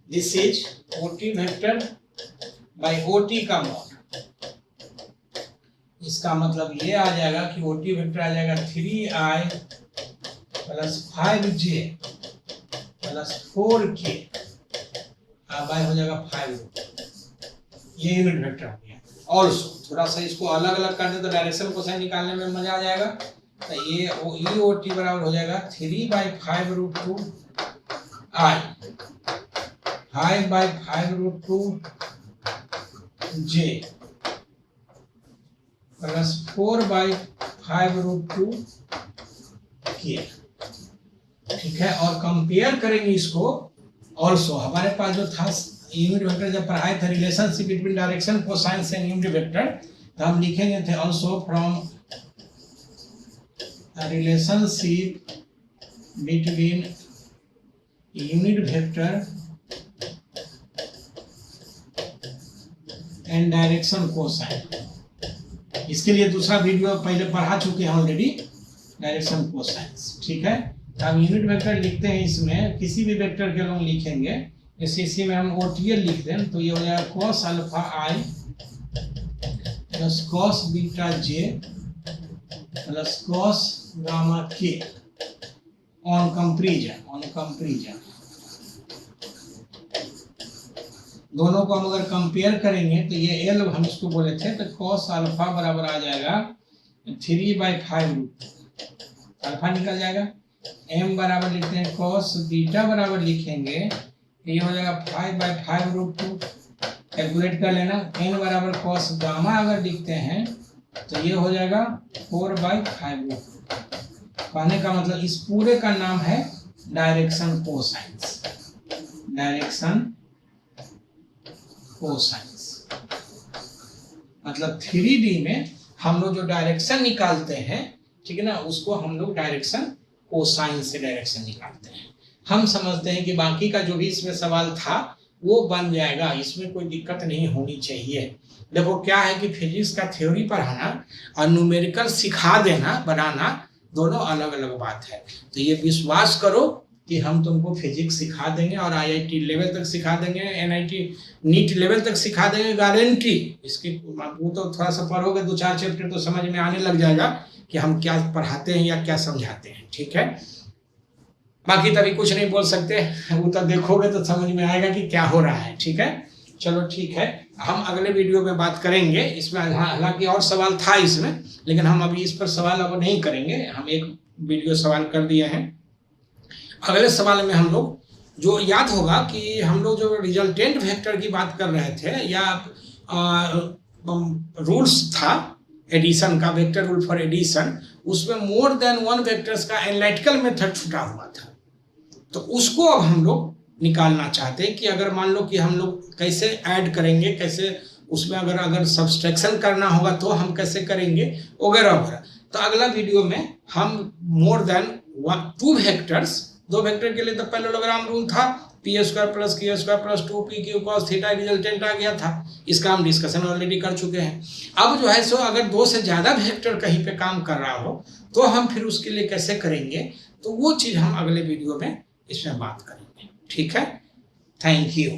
this is OT vector by OT का मॉड। इसका मतलब ये आ जाएगा कि OT वेक्टर आ जाएगा 3I plus 5J plus 4K, अब हो जाएगा 5, ये यूनिट वेक्टर हो गया। ऑल्सो थोड़ा सा इसको अलग अलग कर दे तो डायरेक्शन कोसाइन निकालने में मजा आ जाएगा। तो ये OT बराबर हो जाएगा 3/5√2 I, 5/5√2 J प्लस 4/5√2 K, ठीक है। और कंपेयर करेंगे इसको, ऑल्सो हमारे पास जो था यूनिट वेक्टर जब पढ़ाए थे, relationship between direction cosines and unit vector, तो हम लिखेंगे थे also from relationship between unit vector and direction cosine. इसके लिए दूसरा वीडियो पहले पढ़ा चुके हैं ऑलरेडी, डायरेक्शन कोसाइंस, ठीक है। अब यूनिट वेक्टर लिखते हैं, इसमें किसी भी वेक्टर के लोग लिखेंगे, जैसे इसी में हम OTL लिख दें तो ये हो जाएगा cos alpha I plus cos beta J plus cos gamma K on comparison. दोनों को हम अगर कंपेयर करेंगे तो ये L हम इसको बोले थे, तो cos अल्फा बराबर आ जाएगा 3/5√2, अल्फा निकल जाएगा। M बराबर लिखते हैं cos बीटा बराबर लिखेंगे, ये हो जाएगा 5/5√2, कैलकुलेट कर लेना। n बराबर cos गामा अगर लिखते हैं तो ये हो जाएगा 4/5√2। कहने का मतलब इस पूरे का नाम है डायरेक्शन कोसाइंस। मतलब 3D में हम लोग जो डायरेक्शन निकालते हैं, ठीक है ना, उसको हम लोग डायरेक्शन कोसाइन से डायरेक्शन निकालते हैं। हम समझते हैं कि बाकी का जो भी इसमें सवाल था वो बन जाएगा, इसमें कोई दिक्कत नहीं होनी चाहिए। देखो क्या है कि फिजिक्स का थ्योरी पढ़ाना और न्यूमेरिकल सिखा देना बनाना दोनों अलग अलग बात है। तो ये विश्वास करो कि हम तुमको फिजिक्स सिखा देंगे और IIT लेवल तक सिखा देंगे, NIT नीट लेवल तक सिखा देंगे, गारंटी। इसकी वो तो थोड़ा सा पढ़ोगे 2-4 चैप्टर तो समझ में आने लग जाएगा कि हम क्या पढ़ाते हैं या क्या समझाते हैं, ठीक है। बाकी तभी कुछ नहीं बोल सकते, वो तो देखोगे तो समझ में आएगा कि क्या हो रहा है, ठीक है। चलो ठीक है, हम अगले वीडियो में बात करेंगे इसमें। हालांकि और सवाल था इसमें, लेकिन हम अभी इस पर सवाल अब नहीं करेंगे, हम एक वीडियो सवाल कर दिए हैं। अगले सवाल में हम लोग, जो याद होगा कि हम लोग जो रिजल्टेंट वेक्टर की बात कर रहे थे या रूल्स था एडिशन का, वेक्टर रूल फॉर एडिशन, उसमें मोर देन वन वेक्टर्स का एनालिटिकल मेथड छुटा हुआ था। तो उसको अब हम लोग निकालना चाहते हैं कि अगर मान लो कि हम लोग कैसे ऐड करेंगे, कैसे उसमें अगर सब्सट्रैक्शन करना होगा तो हम कैसे करेंगे वगैरह वगैरह। तो अगला वीडियो में हम मोर देन 2 वेक्टर्स, 2 वेक्टर के लिए तो पैरेललोग्राम रूल था, p² + q² + 2pq cos θ resultant आ गया था, इसका हम डिस्कशन ऑलरेडी कर चुके हैं। अब जो है सो अगर 2 से ज़्यादा वेक्टर कहीं पे काम कर रहा हो तो हम फिर उसके लिए कैसे करेंगे, तो वो चीज़ हम अगले वीडियो में इसमें बात करेंगे, ठीक है। Thank you.